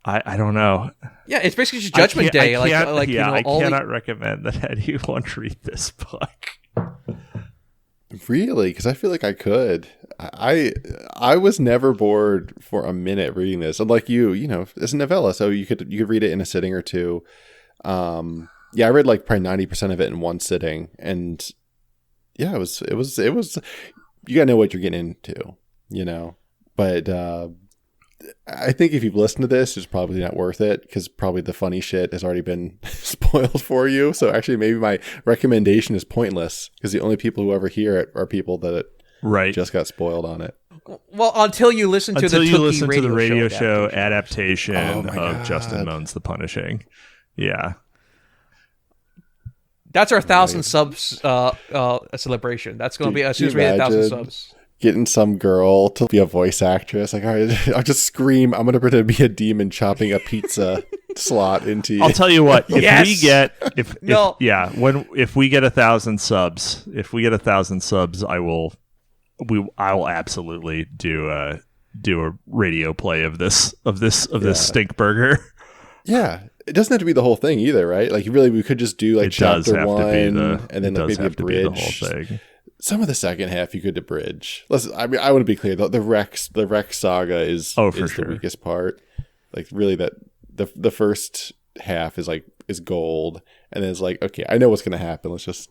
I don't know. Yeah, it's basically just Judgment Day. I cannot recommend that anyone read this book. Really? Because I feel like I could. I was never bored for a minute reading this. Unlike you, it's a novella, so you could read it in a sitting or two. I read like probably 90% of it in one sitting, and yeah, it was. You gotta know what you're getting into, But I think if you've listened to this, it's probably not worth it because probably the funny shit has already been spoiled for you. So actually, maybe my recommendation is pointless because the only people who ever hear it are people that just got spoiled on it. Well, until you listen to the radio show adaptation of Justin Mohn's The Punishing. Yeah. That's our 1,000 subs celebration. That's going to be as soon as we hit 1,000 subs. Getting some girl to be a voice actress, like, all right, I'll just scream. I'm gonna pretend to be a demon chopping a pizza slot into you. I'll tell you what. If we get if we get 1,000 subs, I will absolutely do do a radio play of this stink burger. Yeah, it doesn't have to be the whole thing either, right? Like, really, we could just do like chapter one, and then like maybe a bridge. The whole thing. Some of the second half you could abridge. Listen, I mean, I want to be clear though. The Rex saga is the weakest part. Like, really, that the first half is gold, and then it's like, okay, I know what's gonna happen. Let's just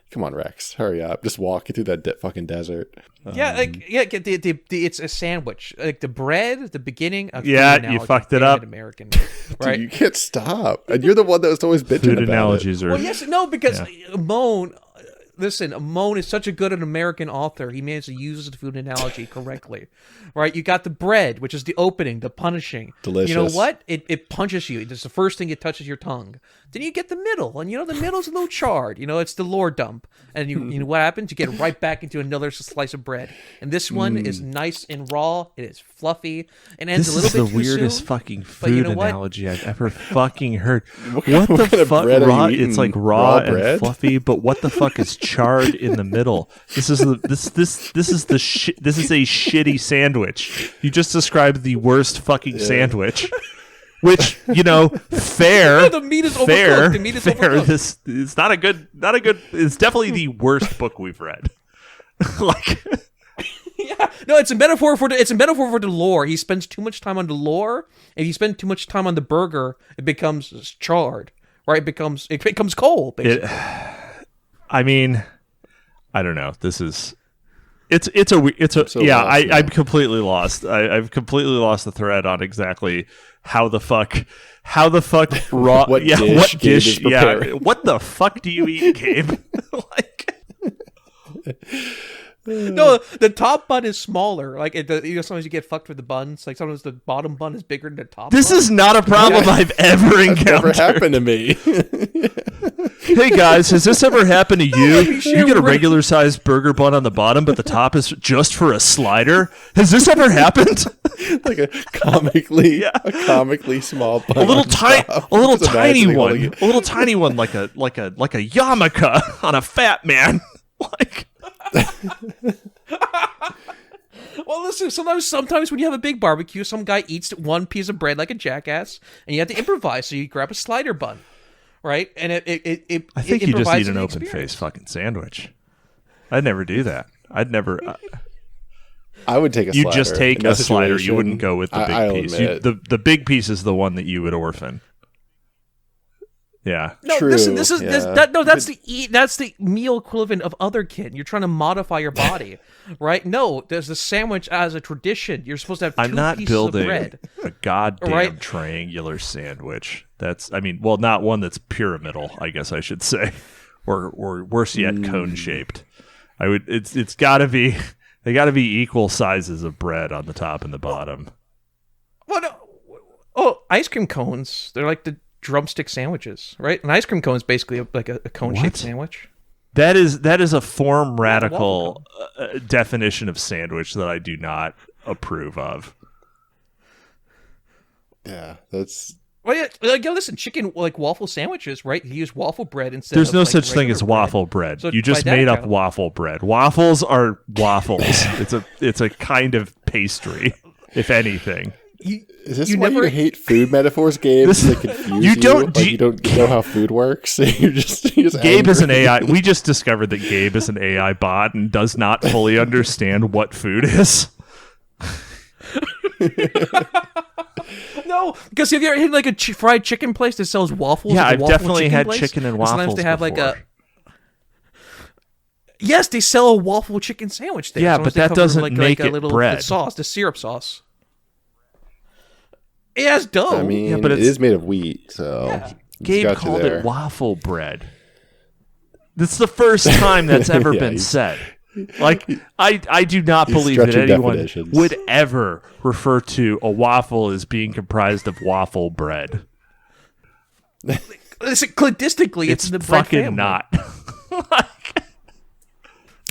come on, Rex, hurry up, just walk through that fucking desert. It's a sandwich. Like the bread, the beginning. You fucked it up, American. Right? Dude, you can't stop, and you're the one that was always bitching food about analogies it. are. Well, yes, no, because Mohn. Listen, Mohn is such a good American author. He managed to use the food analogy correctly, right? You got the bread, which is the opening, the punishing. Delicious. You know what? It punches you. It's the first thing it touches your tongue. Then you get the middle, and the middle's a little charred. It's the lore dump, and you know what happens? You get right back into another slice of bread. And this one is nice and raw. It is fluffy, and ends a little bit too soon. This is the weirdest fucking food analogy I've ever fucking heard. What the fuck? Raw? It's like raw and fluffy, but what the fuck is charred in the middle? This is a shitty sandwich. You just described the worst fucking sandwich. Which, fair. The meat is overcooked. The meat is overcooked. This it's not a good. It's definitely the worst book we've read. Yeah, no, it's a metaphor for the lore. He spends too much time on the lore. If you spend too much time on the burger, it becomes charred. Right? It becomes cold. Basically. I mean, I don't know. This is. I'm completely lost. I've completely lost the thread on exactly how the fuck raw. what dish? What the fuck do you eat, Gabe? No, the top bun is smaller. Like sometimes you get fucked with the buns. Like sometimes the bottom bun is bigger than the top. This is not a problem I've ever encountered. Never happened to me. Hey guys, has this ever happened to you? You get a regular sized burger bun on the bottom, but the top is just for a slider. Has this ever happened? Like a comically small bun. A little tiny one, like a yarmulke on a fat man. Well, listen. Sometimes when you have a big barbecue, some guy eats one piece of bread like a jackass, and you have to improvise. So you grab a slider bun, right? And I think you just eat an open face fucking sandwich. I'd never do that. I would take a slider. You just take a slider. You wouldn't go with the big piece. The big piece is the one that you would orphan. Yeah. No, True. listen. That's the meal equivalent of other kid. You're trying to modify your body, right? No, there's the sandwich as a tradition. You're supposed to have two pieces of bread. A goddamn triangular sandwich. Not one that's pyramidal, I guess I should say, or worse yet, cone shaped. It's got to be. They got to be equal sizes of bread on the top and the bottom. Well, no. Oh, ice cream cones. They're like the drumstick sandwiches, right? An ice cream cone is basically like a cone-shaped sandwich. That is a form radical definition of sandwich that I do not approve of. Yeah, that's. Well, yeah, listen, chicken waffle sandwiches, right? You use waffle bread instead. There's of no such thing as waffle bread. So you just made up waffle bread. Waffles are waffles. It's a kind of pastry, if anything. Is this why you hate food metaphors, Gabe? They confuse you don't know how food works. you're just Gabe is an AI. We just discovered that Gabe is an AI bot and does not fully understand what food is. No, because have you ever had a fried chicken place that sells waffles? Yeah, I've definitely had chicken and waffles. Sometimes they have before. Yes, they sell a waffle chicken sandwich there. Yeah, sometimes but that doesn't make it bread. The sauce, the syrup sauce. It has dough. I mean, but it is made of wheat, so Gabe called it waffle bread. That's the first time that's ever been said. I do not believe that anyone would ever refer to a waffle as being comprised of waffle bread. Listen, cladistically, it's the bread fucking family. Not.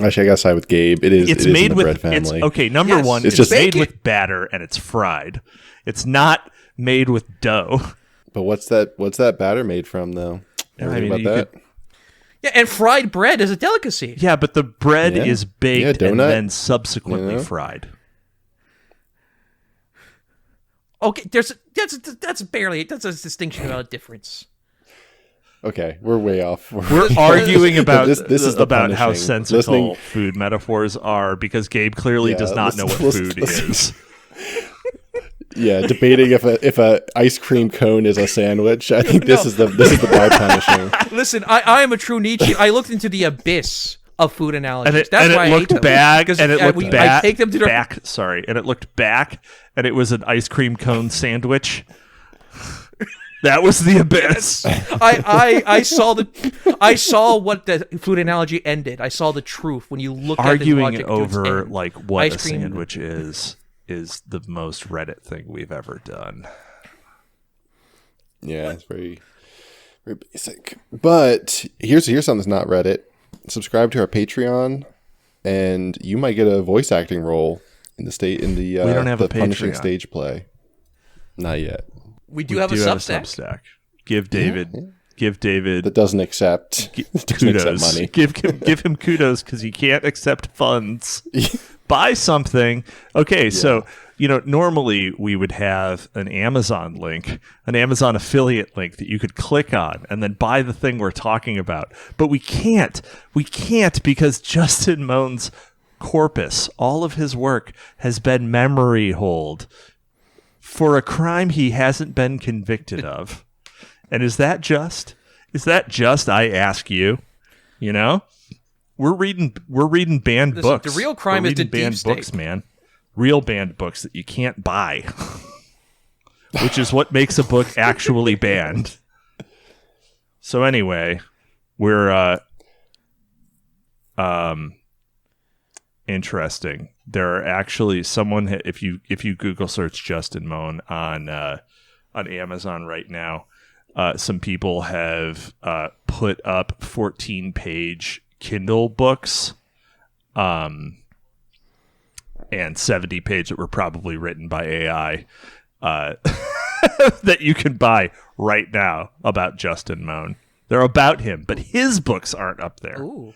Actually, I gotta side with Gabe. It's made with bread family. Number one, it's just made with batter and it's fried. It's not made with dough. But what's that batter made from, though? Ever think about that? Yeah, and fried bread is a delicacy. Yeah, but the bread is baked and then subsequently fried. Okay, that's a distinction without a difference. Okay, we're way off. We're arguing about this is about how punishing. sensical food metaphors are because Gabe clearly does not know what food is. Yeah, debating if a ice cream cone is a sandwich. I think this is the bar punishing. Listen, I am a true Nietzsche. I looked into the abyss of food analogies. That's why I hate them. I take them to their back. Sorry, and it looked back, and it was an ice cream cone sandwich. That was the abyss. I saw what the food analogy ended. I saw the truth when you look at the logic over like what a sandwich is the most Reddit thing we've ever done. Yeah, it's very, very basic. But here's something that's not Reddit. Subscribe to our Patreon, and you might get a voice acting role in the we don't have the punishing stage play. Not yet. We do have a Substack. Give David that doesn't accept kudos. Money. Give him kudos because he can't accept funds. Buy something. Okay, so normally we would have an Amazon link, an Amazon affiliate link that you could click on and then buy the thing we're talking about. But we can't. We can't because Justin Mohn's corpus, all of his work, has been memory holed for a crime he hasn't been convicted of. And is that just? I ask you. We're reading banned books. The real crime is the banned deep books, state. man. Real banned books that you can't buy, which is what makes a book actually banned. So anyway, we're interesting. There are actually if you Google search Justin Mohn on Amazon right now, some people have put up 14-page Kindle books, and 70-page that were probably written by AI, that you can buy right now about Justin Mohn. They're about him, but his books aren't up there. Ooh.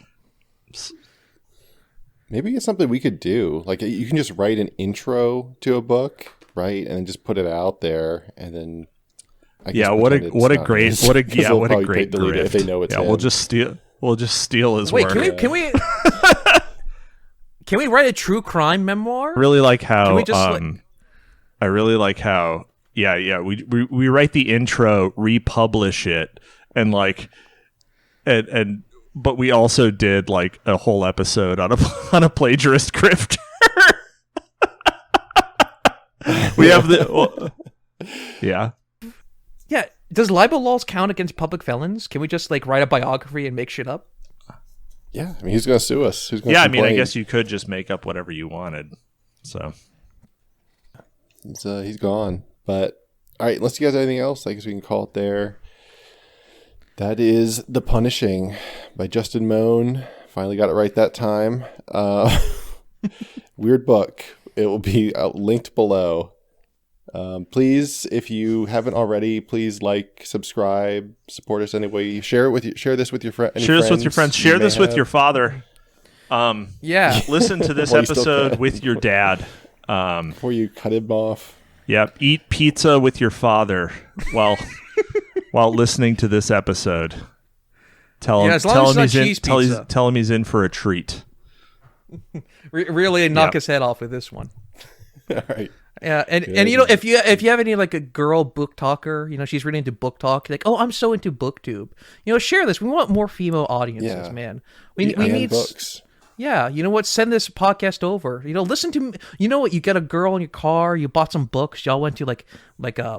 Maybe it's something we could do. Like, you can just write an intro to a book, right, and then just put it out there, and then what a great delete it if they know it's him. We'll just steal his work. Wait, can we can we write a true crime memoir? I really like how we write the intro, republish it, and but we also did like a whole episode on a plagiarist grifter. We have yeah. Yeah. Does libel laws count against public felons? Can we just write a biography and make shit up? Yeah, I mean, he's going to sue us. I guess you could just make up whatever you wanted. So he's gone. But all right, unless you guys have anything else, I guess we can call it there. That is The Punishing by Justin Mohn. Finally got it right that time. Weird book. It will be linked below. Please, if you haven't already, please subscribe, support us anyway. Share this with your friends. Share this with your friends. Share this with your father. Yeah. Listen to this episode with your dad. Before you cut him off. Yep. Eat pizza with your father while listening to this episode. Tell him he's in for a treat. Really knock his head off with this one. All right. Yeah, and if you have any a girl book talker, she's really into book talk, oh, I'm so into BookTube. Share this. We want more female audiences, man. We need books. Yeah, you know what? Send this podcast over. Listen to. What? You get a girl in your car. You bought some books. Y'all went to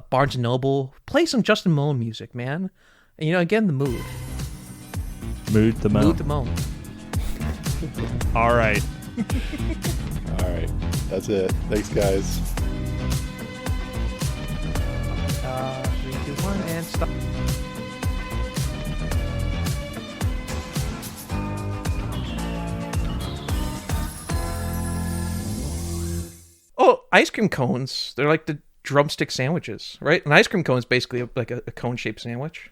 Barnes and Noble. Play some Justin Mohn music, man. And get in the mood. Mood the Mohn. All right. All right. That's it. Thanks, guys. 3, 2, 1, and stop. Oh, ice cream cones. They're like the drumstick sandwiches, right? An ice cream cone is basically like a cone-shaped sandwich.